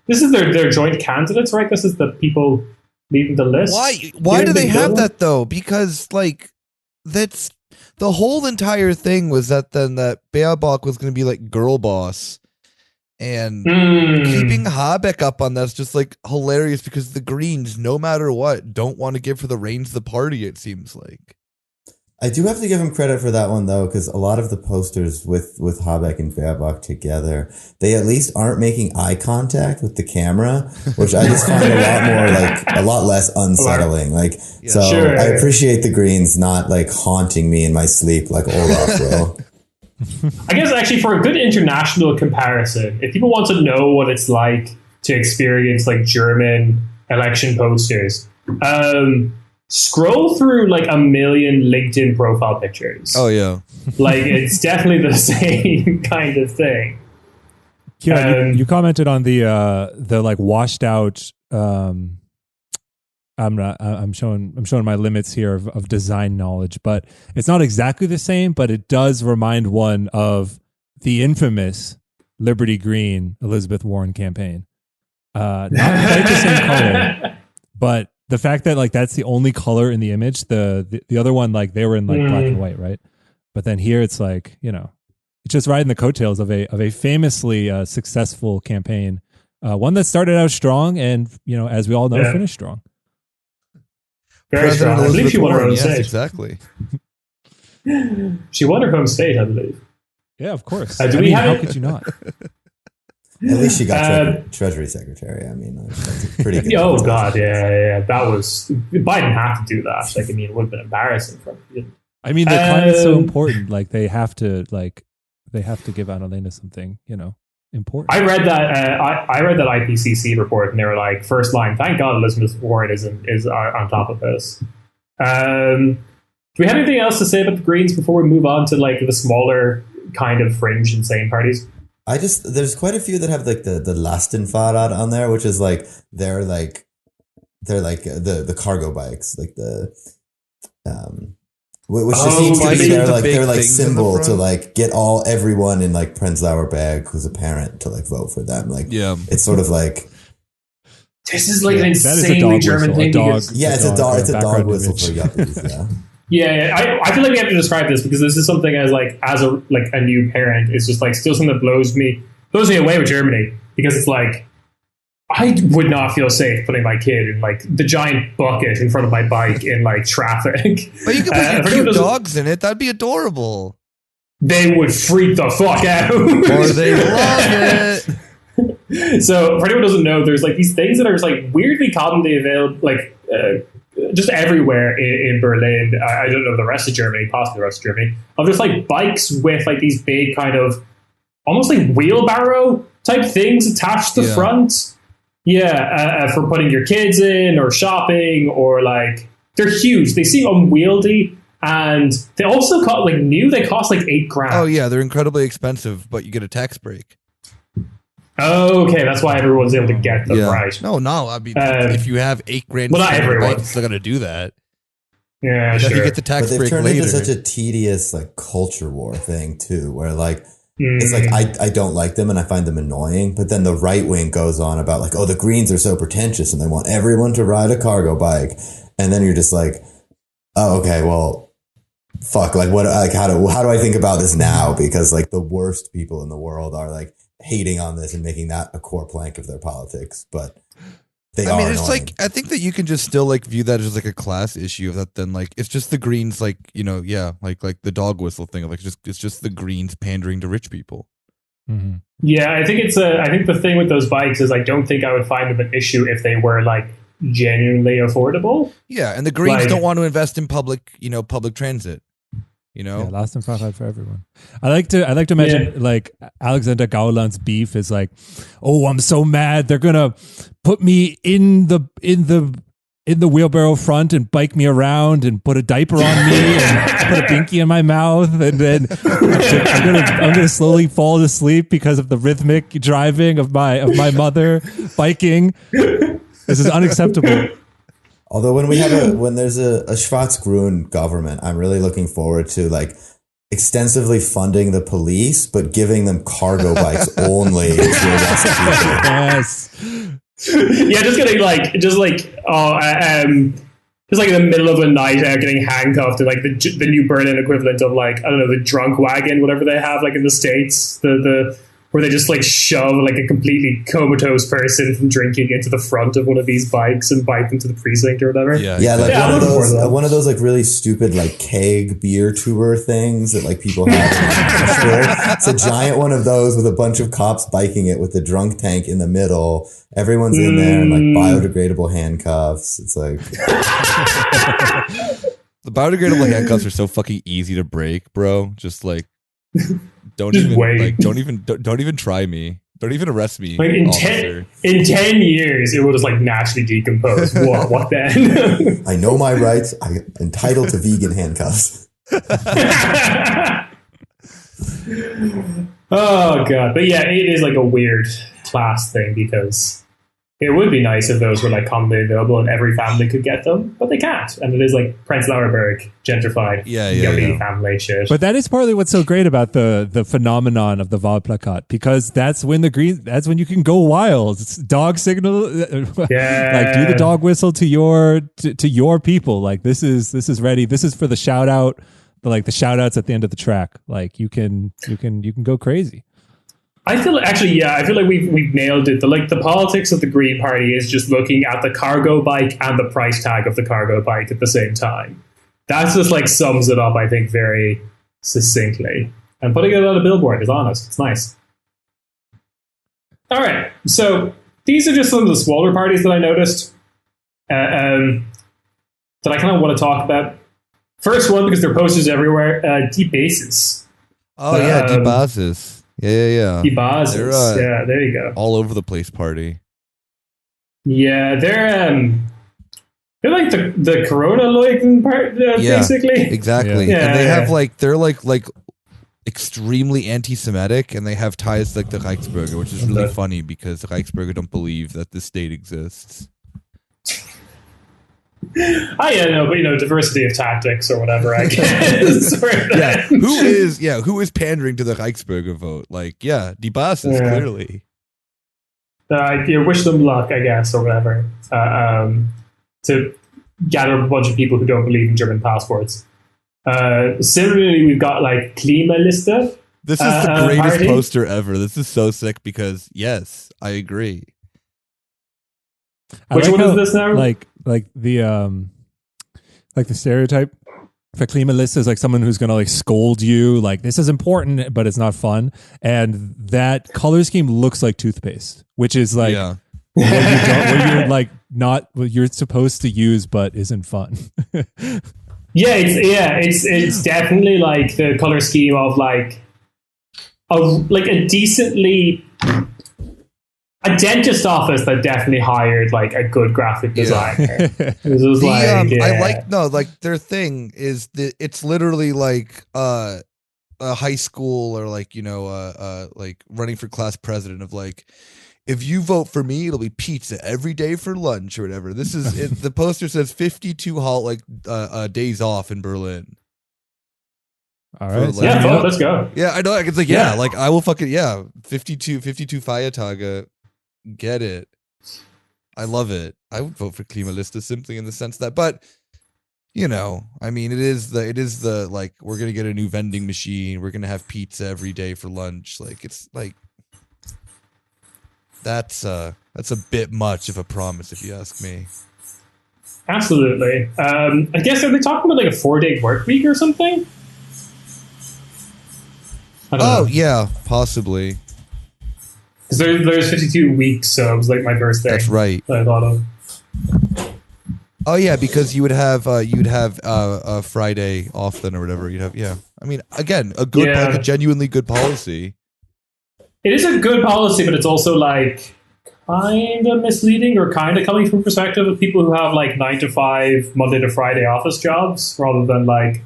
Speaker 1: This is their joint candidates, right? This is the people leading the list.
Speaker 3: Why do they have that though? Because like that's. The whole entire thing was that Baerbock was going to be like girl boss, and keeping Habeck up on that's just like hilarious because the Greens, no matter what, don't want to give her the reins of the party. It seems like.
Speaker 4: I do have to give him credit for that one though, because a lot of the posters with Habeck and Baerbock together, they at least aren't making eye contact with the camera, which I just find a lot less unsettling. Sure. I appreciate the Greens not like haunting me in my sleep like Olaf will.
Speaker 1: I guess actually for a good international comparison, if people want to know what it's like to experience like German election posters, scroll through like a million LinkedIn profile pictures.
Speaker 3: Oh yeah.
Speaker 1: Like it's definitely the same kind of thing.
Speaker 2: Yeah, you commented on the like washed out I'm showing my limits here of design knowledge, but it's not exactly the same, but it does remind one of the infamous Liberty Green Elizabeth Warren campaign. Not quite the same color, but the fact that like that's the only color in the image, the other one like they were in like black and white, right? But then here it's like it's just riding the coattails of a famously successful campaign, one that started out strong and as we all know finished strong.
Speaker 1: Very strong. I believe she won her own state.
Speaker 3: Exactly.
Speaker 1: She won her home state, I believe.
Speaker 2: Yeah, of course.
Speaker 1: How
Speaker 2: could you not?
Speaker 4: At least she got Treasury Secretary. I mean, that's a pretty good.
Speaker 1: Oh God, yeah. That was Biden had to do that. Like, I mean, it would have been embarrassing for him.
Speaker 2: I mean, the climate's so important. Like, they have to give Annalena something, important.
Speaker 1: I read that IPCC report, and they were like, first line, thank God Elizabeth Warren is on top of this. Do we have anything else to say about the Greens before we move on to like the smaller kind of fringe insane parties.
Speaker 4: There's quite a few that have like the Lastenfahrrad on there, which is like they're like the cargo bikes, like the which just seems to be their like symbol to like get everyone in like Prenzlauer Berg who's a parent to like vote for them. Like it's sort of like
Speaker 1: this is like an insanely German thing.
Speaker 4: It's a dog whistle for yuppies.
Speaker 1: Yeah, I feel like we have to describe this because this is something as a new parent, it's just like still something that blows me away with Germany, because it's like I would not feel safe putting my kid in like the giant bucket in front of my bike in like traffic.
Speaker 3: But you could put your cute dogs in it. That'd be adorable.
Speaker 1: They would freak the fuck out.
Speaker 3: Or they love
Speaker 1: it. So for anyone who doesn't know, there's like these things that are just like weirdly commonly available, like just everywhere in Berlin. I don't know the rest of Germany, possibly the rest of Germany, of just like bikes with like these big kind of almost like wheelbarrow type things attached to the front. For putting your kids in or shopping, or like they're huge. They seem unwieldy, and they also cost they cost like $8,000.
Speaker 3: Oh yeah, they're incredibly expensive, but you get a tax break.
Speaker 1: Oh, okay, that's why everyone's able to get them, right?
Speaker 3: No, I mean, if you have $8,000,
Speaker 1: well, not everyone's
Speaker 3: still gonna do that.
Speaker 1: Yeah,
Speaker 3: sure. You get the tax break later.
Speaker 4: But they've turned into such a tedious like culture war thing too, where like. It's like I don't like them and I find them annoying, but then the right wing goes on about like, oh, the Greens are so pretentious and they want everyone to ride a cargo bike, and then you're just like, oh, okay, well, fuck, like what, like how do I think about this now? Because like the worst people in the world are like hating on this and making that a core plank of their politics, but they are. I mean,
Speaker 3: it's
Speaker 4: annoying.
Speaker 3: like I think that you can just still like view that as like a class issue. That then like it's just the Greens, like like the dog whistle thing. Like it's just the Greens pandering to rich people.
Speaker 1: Mm-hmm. Yeah, I think I think the thing with those bikes is I don't think I would find them an issue if they were like genuinely affordable.
Speaker 3: Yeah, and the Greens don't want to invest in public transit.
Speaker 2: Last and Fahrrad for everyone. I like to mention like Alexander Gauland's beef is like, oh, I'm so mad they're gonna put me in the wheelbarrow front and bike me around and put a diaper on me and put a binky in my mouth, and then I'm gonna slowly fall asleep because of the rhythmic driving of my mother biking. This is unacceptable.
Speaker 4: Although when there's a Schwarz-Grün government, I'm really looking forward to like extensively funding the police, but giving them cargo bikes only to arrest people.
Speaker 2: Yes.
Speaker 1: Yeah, just in the middle of the night, getting handcuffed to like the New Berlin equivalent of like, I don't know, the drunk wagon, whatever they have like in the States, the where they just like shove like a completely comatose person from drinking into the front of one of these bikes and bike them to the precinct or whatever.
Speaker 4: One of those like really stupid like keg beer tour things that like people have. It's a giant one of those with a bunch of cops biking it with the drunk tank in the middle. Everyone's in there in like biodegradable handcuffs. It's like
Speaker 3: the biodegradable handcuffs are so fucking easy to break, bro. Just like. Don't even try me. Don't even arrest me.
Speaker 1: Like in 10 years, it will just like naturally decompose. What then?
Speaker 4: I know my rights. I'm entitled to vegan handcuffs.
Speaker 1: Oh god, but yeah, it is like a weird class thing because it would be nice if those were like commonly available and every family could get them, but they can't. And it is like Prenzlauer Berg, gentrified, family shit.
Speaker 2: But that is partly what's so great about the phenomenon of the Wahlplakate, because that's when you can go wild. It's dog signal, like do the dog whistle to your people. Like this is ready. This is for the shout out, the shout outs at the end of the track. Like you can go crazy.
Speaker 1: I feel like we've nailed it. The politics of the Green Party is just looking at the cargo bike and the price tag of the cargo bike at the same time. That's just like sums it up, I think, very succinctly. And putting it on a billboard is honest. It's nice. All right, so these are just some of the smaller parties that I noticed that I kind of want to talk about. First one, because there are posters everywhere. Die Basis.
Speaker 3: Oh yeah, Die Basis. Yeah.
Speaker 1: Die Basis. Yeah, there you go.
Speaker 3: All over the place party.
Speaker 1: Yeah, they're like the Corona Leuchten part, basically.
Speaker 3: Exactly. Yeah. And they have like they're like extremely anti-Semitic, and they have ties to like the Reichsbürger, which is really funny because the Reichsbürger don't believe that this state exists.
Speaker 1: But diversity of tactics or whatever, I guess.
Speaker 3: Who is pandering to the Reichsbürger vote? Like, die Basis, clearly.
Speaker 1: Wish them luck, I guess, or whatever. To gather a bunch of people who don't believe in German passports. Similarly, we've got like Klimaliste.
Speaker 3: This is the greatest poster ever. This is so sick because, yes, I agree.
Speaker 1: Which one is this now?
Speaker 2: Like the stereotype for Klimaliste is like someone who's going to like scold you, like this is important, but it's not fun. And that color scheme looks like toothpaste, which is like what you're supposed to use, but isn't fun.
Speaker 1: It's definitely like the color scheme of like a dentist office that definitely hired like a good graphic designer.
Speaker 3: Their thing is that it's literally like a high school or like like running for class president of like, if you vote for me, it'll be pizza every day for lunch or whatever. This is it. The poster says 52 days off in Berlin.
Speaker 2: All right.
Speaker 1: Let's go.
Speaker 3: Yeah, I know. It's like, like I will fucking, 52 Feiertage. Get it. I love it. I would vote for Klimaliste simply in the sense that, but I mean, it is the like, we're going to get a new vending machine. We're going to have pizza every day for lunch. Like, it's like, that's a bit much of a promise, if you ask me.
Speaker 1: Absolutely. I guess, are they talking about like a 4-day work week or something? I don't know.
Speaker 3: Yeah, possibly.
Speaker 1: Because there's 52 weeks, so it was like my first thing.
Speaker 3: That's right.
Speaker 1: That I thought of.
Speaker 3: Oh yeah, because you would have a Friday off then or whatever. You'd have I mean, again, a genuinely good policy.
Speaker 1: It is a good policy, but it's also like kind of misleading or kind of coming from perspective of people who have like 9 to 5 Monday to Friday office jobs rather than like,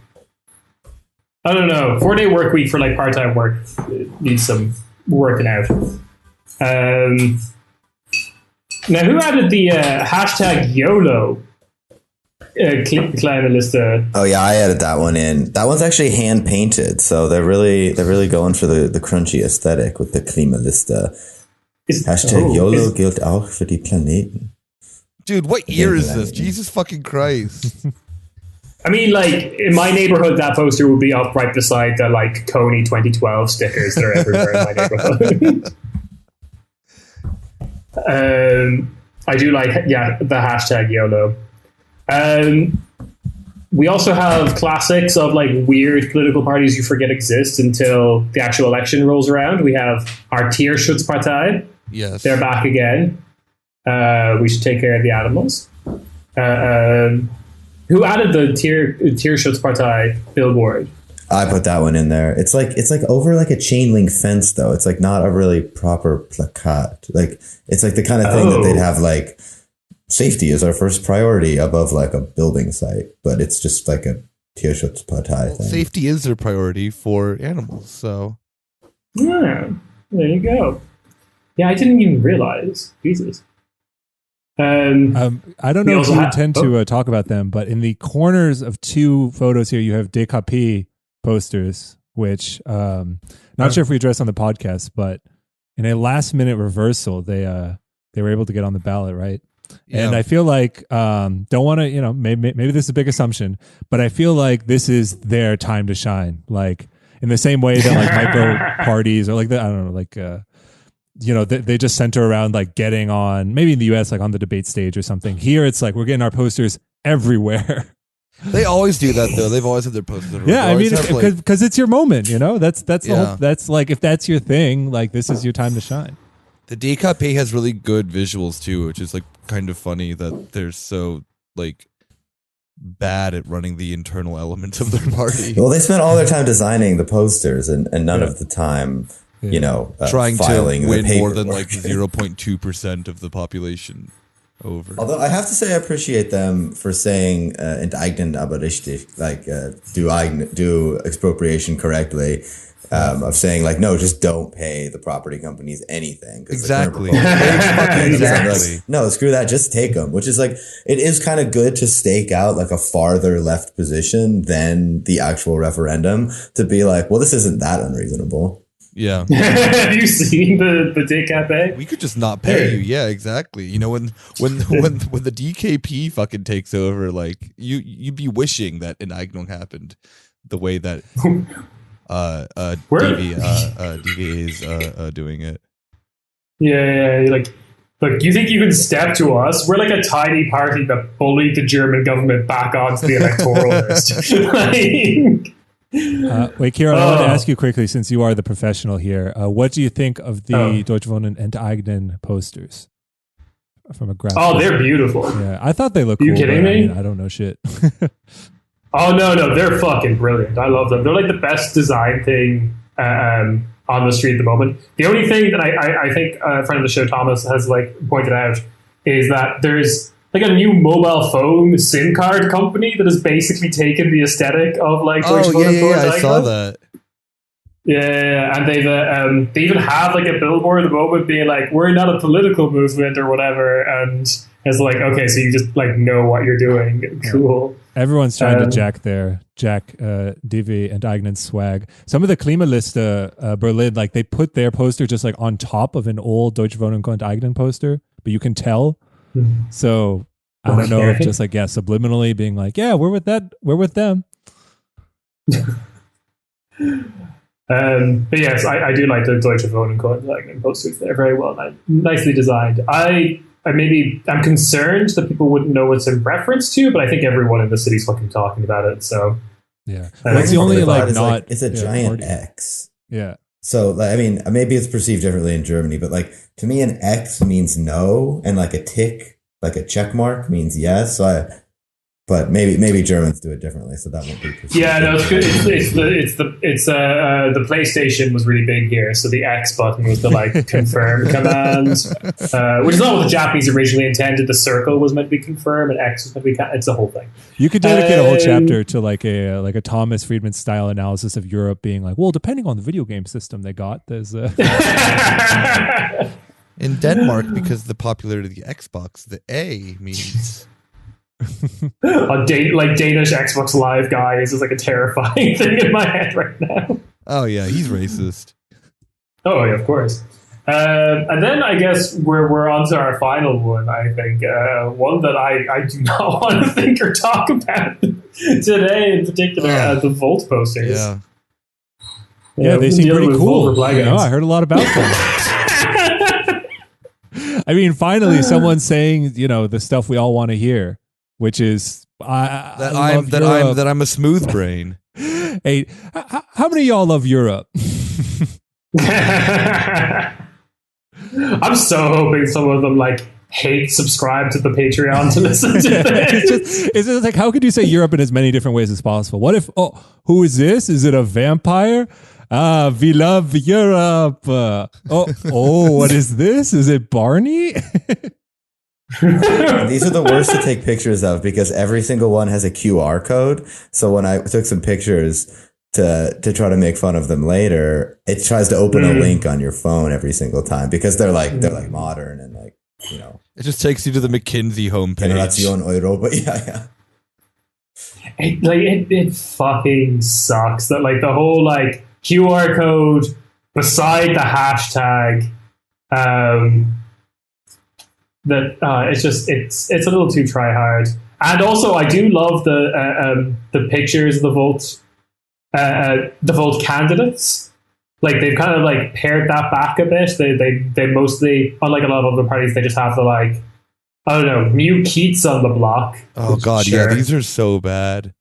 Speaker 1: I don't know, 4-day work week for like part-time work needs some working out. Now, who added the hashtag YOLO Klimaliste?
Speaker 4: Oh yeah, I added that one in. That one's actually hand painted, so they're really going for the crunchy aesthetic with the Klimaliste. Hashtag YOLO gilt auch für die Planeten.
Speaker 3: Dude, what year is this? Jesus fucking Christ.
Speaker 1: I mean, like, in my neighborhood, that poster would be up right beside the, like, Coney 2012 stickers that are everywhere in my neighborhood. I do like, the hashtag YOLO. We also have classics of, like, weird political parties you forget exist until the actual election rolls around. We have our Tierschutzpartei.
Speaker 3: Yes.
Speaker 1: They're back again. We should take care of the animals. Who added the Tierschutzpartei billboard?
Speaker 4: I put that one in there. It's like over like a chain link fence though. It's like not a really proper plakat. Like it's like the kind of thing that they'd have like safety is our first priority above like a building site, but it's just like a Tierschutzpartei thing.
Speaker 3: Safety is their priority for animals, so
Speaker 1: yeah, there you go. Yeah, I didn't even realize. Jesus.
Speaker 2: I don't know if you intend to talk about them, but in the corners of 2 photos here, you have DKP posters, which not sure if we addressed on the podcast, but in a last-minute reversal, they were able to get on the ballot, right? Yeah. And I feel like don't want to, maybe this is a big assumption, but I feel like this is their time to shine, like in the same way that like micro parties or like I don't know, like. They just center around like getting on, maybe in the US, like on the debate stage or something. Here, it's like we're getting our posters everywhere.
Speaker 3: They always do that, though. They've always had their posters everywhere.
Speaker 2: Yeah, I mean, because it's your moment, That's the whole. That's like if that's your thing, like this is your time to shine.
Speaker 3: The DKP has really good visuals too, which is like kind of funny that they're so like bad at running the internal elements of their party.
Speaker 4: Well, they spent all their time designing the posters and none of the time.
Speaker 3: Trying to win more than like 0.2% of the population. over.
Speaker 4: Although I have to say I appreciate them for saying enteignen aber richtig, like do expropriation correctly. Of saying like, no, just don't pay the property companies anything.
Speaker 3: Exactly.
Speaker 4: Exactly. No, screw that. Just take them, which is like, it is kind of good to stake out like a farther left position than the actual referendum to be like, well, this isn't that unreasonable.
Speaker 3: Yeah.
Speaker 1: Have you seen the DKP?
Speaker 3: We could just not pay you. Yeah, exactly. You know, when the DKP fucking takes over, like you'd be wishing that an Eignung happened the way that DV is doing it.
Speaker 1: Yeah, like, look, you think you can step to us? We're like a tiny party that bullied the German government back onto the electoral list.
Speaker 2: Wait, Kira, I want to ask you quickly, since you are the professional here, what do you think of the Deutsche Wohnen Enteignen posters from a graphic?
Speaker 1: Oh, they're beautiful.
Speaker 2: Yeah, I thought they looked cool.
Speaker 1: Are you kidding me?
Speaker 2: I don't know shit.
Speaker 1: Oh, no, they're fucking brilliant. I love them. They're like the best design thing on the street at the moment. The only thing that I think a friend of the show, Thomas, has like pointed out is that there's like a new mobile phone SIM card company that has basically taken the aesthetic of like Deutsche Wohnen.
Speaker 3: I saw that.
Speaker 1: Yeah, and they even have like a billboard at the moment being like, we're not a political movement or whatever, and it's like, okay, so you just like know what you're doing. Cool.
Speaker 2: Everyone's trying to jack DV and Eignen's swag. Some of the Klimaliste Berlin, like they put their poster just like on top of an old Deutsche Wohnen und Eignen poster, but you can tell. So I don't know if just like, subliminally being like, yeah, we're with them.
Speaker 1: But yes, I do like the Deutsche Wohnen und Eignen posters. They're very well nicely designed. I'm concerned that people wouldn't know what's in reference to, but I think everyone in the city's fucking talking about it. So
Speaker 2: yeah, that's the only
Speaker 4: it's a giant X.
Speaker 2: Yeah.
Speaker 4: So like, I mean, maybe it's perceived differently in Germany, but like to me, an X means no, and like a tick, like a check mark means yes. But maybe Germans do it differently, so that won't be perceived.
Speaker 1: Yeah, no, it's good. The PlayStation was really big here, so the X button was the like confirm command, which is not what the Japanese originally intended. The circle was meant to be confirm, and X was meant to be. It's the whole thing.
Speaker 2: You could dedicate a whole chapter to like a Thomas Friedman style analysis of Europe, being like, well, depending on the video game system they got, there's
Speaker 3: in Denmark, because of the popularity of the Xbox, the A means.
Speaker 1: Like Danish Xbox Live guy is just like a terrifying thing in my head right now.
Speaker 3: Oh yeah, he's racist.
Speaker 1: Oh yeah, of course. And then I guess we're on to our final one. I think one that I do not want to think or talk about today in particular, the Volt posters.
Speaker 3: Yeah.
Speaker 2: Yeah, they seem pretty cool. I heard a lot about them. I mean, finally, someone's saying the stuff we all want to hear. Which is
Speaker 3: that I'm a smooth brain.
Speaker 2: Hey, how many of y'all love Europe?
Speaker 1: I'm so hoping some of them like subscribe to the Patreon to listen to this.
Speaker 2: It's just like, how could you say Europe in as many different ways as possible? What if? Oh, who is this? Is it a vampire? We love Europe. What is this? Is it Barney?
Speaker 4: These are the worst to take pictures of because every single one has a QR code. So when I took some pictures to try to make fun of them later, it tries to open a link on your phone every single time because they're like modern and like,
Speaker 3: it just takes you to the McKinsey homepage.
Speaker 4: Generation Europa. Yeah.
Speaker 1: It fucking sucks that like the whole like QR code beside the hashtag it's a little too try hard. And also I do love the pictures of the Volt candidates. Like they've kind of like pared that back a bit. They mostly, unlike a lot of other parties, they just have the like, I don't know, Mew Keats on the block.
Speaker 3: Oh god, sure. Yeah, these are so bad.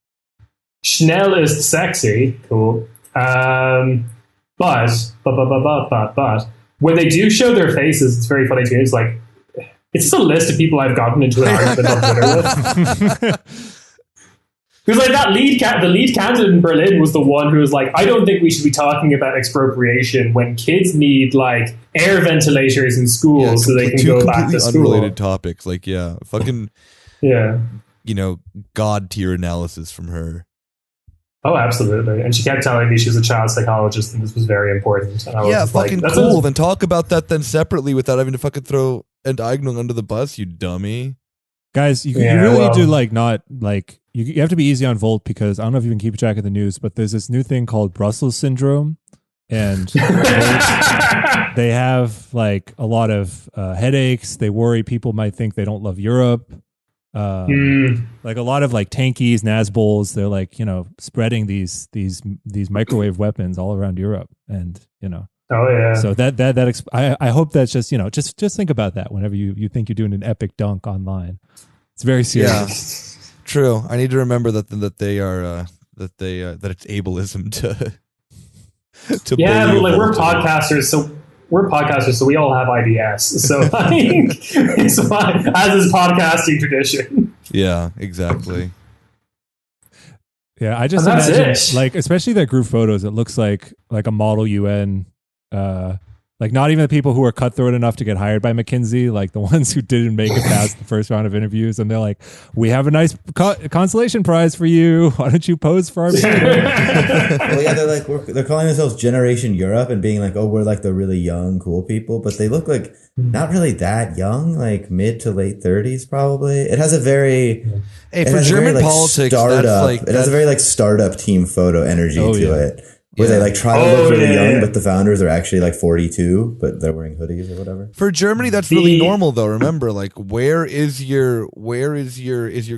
Speaker 1: Schnell is sexy, cool. But when they do show their faces, it's very funny too. It's like, it's just a list of people I've gotten into an argument on Twitter with. Because like the lead candidate in Berlin was the one who was like, I don't think we should be talking about expropriation when kids need like air ventilators in schools so they can go back to school.
Speaker 3: Unrelated topics, like fucking god tier analysis from her.
Speaker 1: Oh, absolutely. And she kept telling me she was a child psychologist and this was very important. And I was
Speaker 3: fucking
Speaker 1: like,
Speaker 3: cool. Then talk about that then separately without having to fucking throw Enteignung under the bus, you dummy.
Speaker 2: Guys, you really need to you have to be easy on Volt because I don't know if you can keep track of the news, but there's this new thing called Brussels syndrome. And they have like a lot of headaches. They worry people might think they don't love Europe. Like a lot of like tankies, Nazbols, they're like, spreading these microwave weapons all around Europe. And,
Speaker 1: oh yeah.
Speaker 2: So I hope that's just, just think about that whenever you think you're doing an epic dunk online. It's very serious.
Speaker 3: Yeah, true. I need to remember that they are, that it's ableism to
Speaker 1: yeah, but like we're podcasters, so we all have IBS. So it's fine, as is podcasting tradition.
Speaker 3: Yeah, exactly.
Speaker 2: Yeah, I just imagine like, especially their group photos, it looks like a model UN, like not even the people who are cutthroat enough to get hired by McKinsey, like the ones who didn't make it past the first round of interviews, and they're like, "We have a nice consolation prize for you. Why don't you pose for our meeting?"
Speaker 4: Well, yeah, they're calling themselves Generation Europe and being like, "Oh, we're like the really young, cool people," but they look like not really that young, like mid to late 30s, probably. It has a very
Speaker 3: for German politics,
Speaker 4: it has a very like startup team photo energy to it. Where they like try to look really young, but the founders are actually like 42, but they're wearing hoodies or whatever.
Speaker 3: For Germany, that's really normal though. Remember, like where is your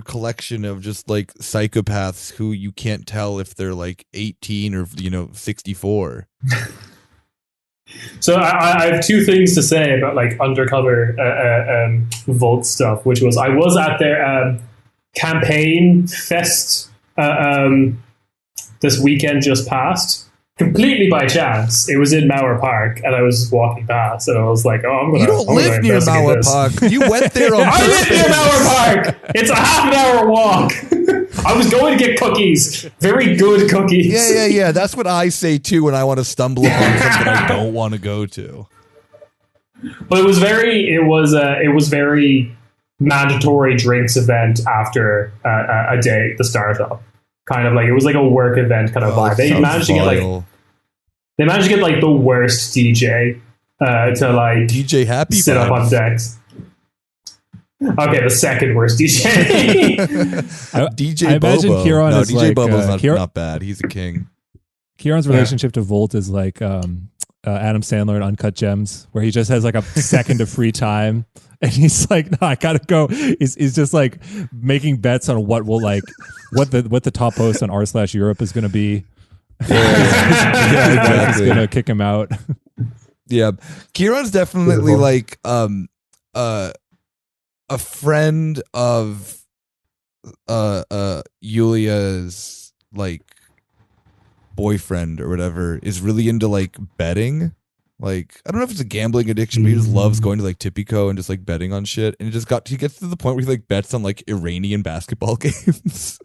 Speaker 3: collection of just like psychopaths who you can't tell if they're like 18 or 64?
Speaker 1: So I have two things to say about like undercover Volt stuff, which was I was at their campaign fest this weekend just passed. Completely by chance. It was in Mauer Park, and I was walking past, and I was like, "Oh, I'm gonna."
Speaker 3: You don't live near Mauer Park. You went there on
Speaker 1: I live near Mauer Park. It's a half an hour walk. I was going to get cookies. Very good cookies.
Speaker 3: Yeah. That's what I say too when I want to stumble upon something I don't want to go to.
Speaker 1: But it was very mandatory drinks event after a day at the startup. Kind of like it was like a work event kind of vibe. They managed to get like the worst DJ to like
Speaker 3: DJ Happy
Speaker 1: sit up on decks. Okay, the second worst DJ.
Speaker 3: DJ
Speaker 2: I imagine
Speaker 3: Bobo.
Speaker 2: Kieran is
Speaker 3: DJ
Speaker 2: like
Speaker 3: Bobo's not bad. He's a king.
Speaker 2: Kieran's relationship to Volt is like Adam Sandler in Uncut Gems, where he just has like a second of free time. And he's like, no, I gotta go. He's just like making bets on what will like what the top post on r/Europe is gonna be.
Speaker 3: Yeah,
Speaker 2: exactly. He's gonna kick him out.
Speaker 3: Yeah. Kieran's definitely like a friend of Yulia's like boyfriend or whatever is really into like betting. Like, I don't know if it's a gambling addiction, but he just loves going to like Tipico and just like betting on shit. And he gets to the point where he like bets on like Iranian basketball games.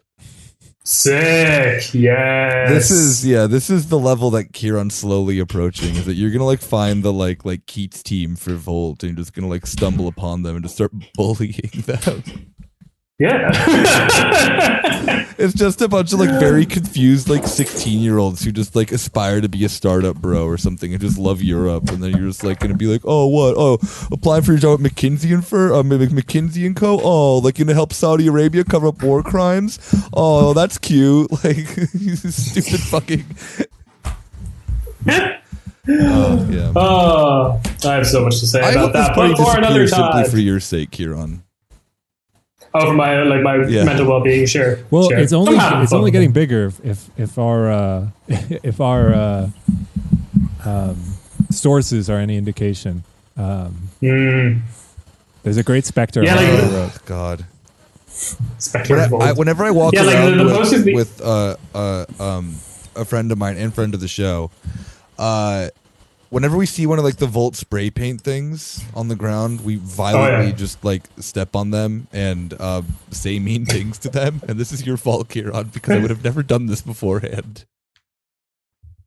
Speaker 1: Sick. Yes.
Speaker 3: This is the level that Kieran's slowly approaching, is that you're gonna like find the like Keats team for Volt and you're just gonna like stumble upon them and just start bullying them.
Speaker 1: Yeah.
Speaker 3: It's just a bunch of like very confused like 16-year-olds who just like aspire to be a startup bro or something and just love Europe, and then you're just like gonna be like, oh, what? Oh, applying for your job at McKinsey and McKinsey and Co. Oh, like gonna help Saudi Arabia cover up war crimes. Oh, that's cute. Like you stupid fucking. Oh yeah.
Speaker 1: Oh, I have so much to say about that. But for another time.
Speaker 3: Simply for your sake, Kieran.
Speaker 1: Oh, for my mental well-being, sure.
Speaker 2: Well,
Speaker 1: sure.
Speaker 2: it's only getting bigger if our sources are any indication. There's a great specter.
Speaker 1: Yeah,
Speaker 3: on the road. God.
Speaker 1: Specter.
Speaker 3: Whenever I walk around with a friend of mine and friend of the show, whenever we see one of like the Volt spray paint things on the ground, we violently just like step on them and say mean things to them. And this is your fault, Kieran, because I would have never done this beforehand.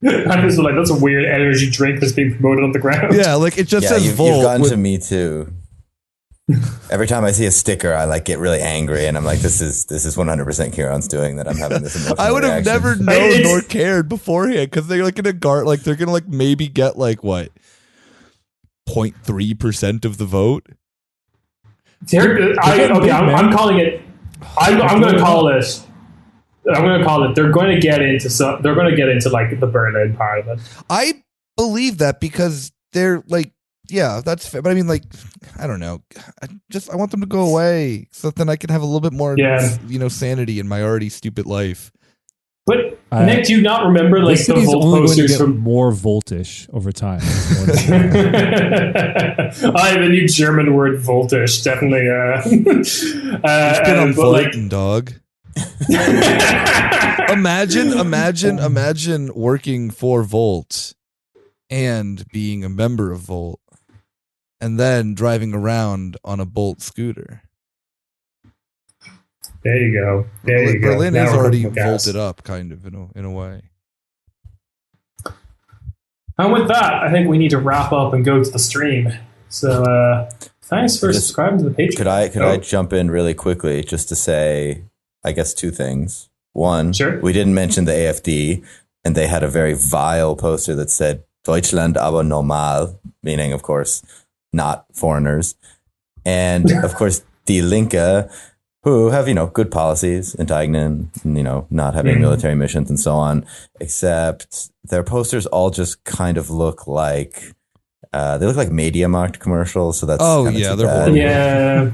Speaker 1: I'm just like, that's a weird energy drink that's being promoted on the ground.
Speaker 3: Yeah, like it just says Volt.
Speaker 4: You've gotten to me too. Every time I see a sticker, I like get really angry, and I'm like, "This is 100% Kieran's doing that." I'm having this emotional
Speaker 3: I would have
Speaker 4: reaction.
Speaker 3: never known nor cared beforehand because they're like in a like they're gonna like maybe get like what 0.3% of the vote.
Speaker 1: I'm calling it. I'm going to call it. I'm going to call it. They're going to get into some. They're going to get into like the Berlin part of it.
Speaker 3: I believe that because they're like. Yeah, that's fair. But I mean, like, I don't know. I want them to go away so that then I can have a little bit more, sanity in my already stupid life.
Speaker 1: But Nick, do you not remember like the Volt posters from
Speaker 2: more voltish over time?
Speaker 3: The
Speaker 1: new German word voltish, definitely.
Speaker 3: It's been on Volten, dog. Imagine working for Volt and being a member of Volt. And then driving around on a Bolt scooter.
Speaker 1: There you go.
Speaker 3: Berlin is already volted up, kind of in a way.
Speaker 1: And with that, I think we need to wrap up and go to the stream. So thanks for subscribing to the Patreon.
Speaker 4: Could I jump in really quickly just to say, I guess, two things. One, we didn't mention the AfD, and they had a very vile poster that said Deutschland aber normal, meaning, of course, not foreigners. And of course, Die Linke, who have, good policies, enteignen, not having military missions and so on, except their posters all just kind of look like, they look like MediaMarkt commercials. So that's,
Speaker 3: they're horrible.
Speaker 1: Yeah.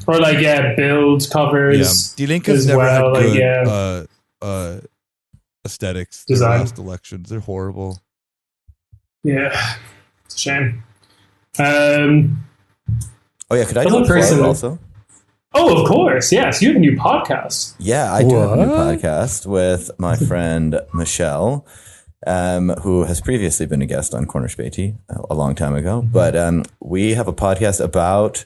Speaker 1: Or like, Build covers.
Speaker 3: Die Linke has never had good aesthetics in the last elections. They're horrible.
Speaker 1: Yeah. It's a shame.
Speaker 4: Could I do a plug also?
Speaker 1: Oh, of course. Yes, you have a new podcast.
Speaker 4: Yeah, I do have a new podcast with my friend Michelle, who has previously been a guest on Corner Späti a long time ago. But we have a podcast about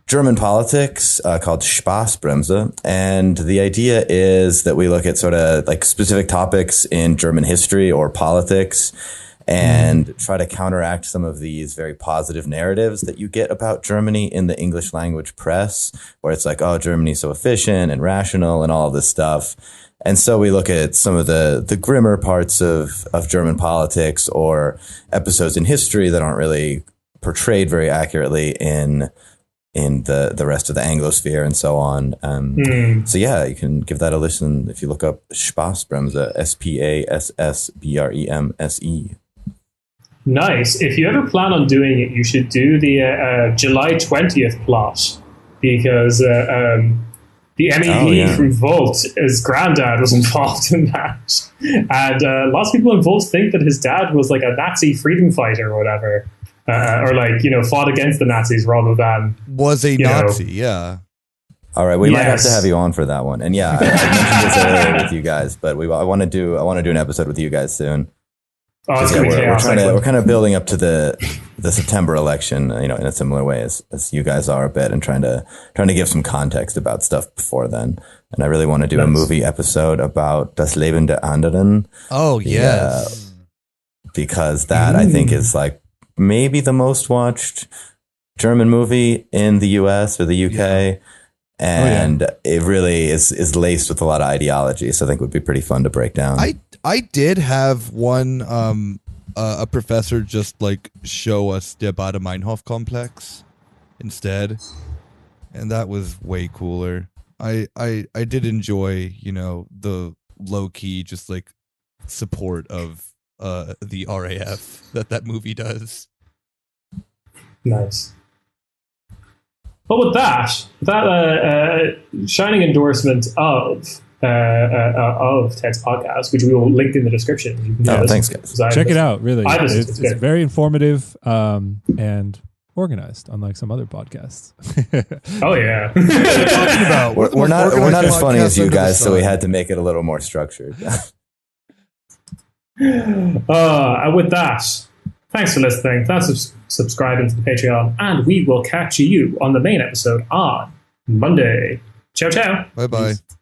Speaker 4: German politics called Spaßbremse. And the idea is that we look at sort of like specific topics in German history or politics and try to counteract some of these very positive narratives that you get about Germany in the English language press, where it's like, oh, Germany's so efficient and rational and all of this stuff. And so we look at some of the grimmer parts of German politics or episodes in history that aren't really portrayed very accurately in the rest of the Anglosphere and so on. So yeah, you can give that a listen if you look up Spaßbremse, SPASSBREMSE.
Speaker 1: Nice. If you ever plan on doing it, you should do the July 20th plot, because the MEP from Volt, his granddad was involved in that. And lots of people in Volt think that his dad was like a Nazi freedom fighter or whatever. Or like, fought against the Nazis rather than...
Speaker 3: Was a Nazi, yeah.
Speaker 4: All right, we might have to have you on for that one. And yeah, I mentioned this earlier with you guys, but I want to do an episode with you guys soon.
Speaker 1: Oh, it's gonna be chaos.
Speaker 4: We're kind of building up to the September election, in a similar way as you guys are a bit, and trying to give some context about stuff before then. And I really want to do a movie episode about Das Leben der Anderen.
Speaker 3: Oh yes,
Speaker 4: because that I think is like maybe the most watched German movie in the US or the UK. Yeah. And it really is laced with a lot of ideology. So I think it would be pretty fun to break down.
Speaker 3: I did have one a professor just like show us der Baader-Meinhof complex instead, and that was way cooler. I did enjoy the low key just like support of the RAF that movie does.
Speaker 1: Nice. But with that shining endorsement of Ted's podcast, which we will link in the description.
Speaker 4: Thanks, guys.
Speaker 2: Check it out. Really, it's very informative and organized, unlike some other podcasts.
Speaker 1: Oh yeah,
Speaker 4: we're not as funny as you guys, so we had to make it a little more structured.
Speaker 1: With that, Thanks for listening. Thanks for subscribing to the Patreon. And we will catch you on the main episode on Monday. Ciao, ciao.
Speaker 3: Bye-bye.
Speaker 2: Peace.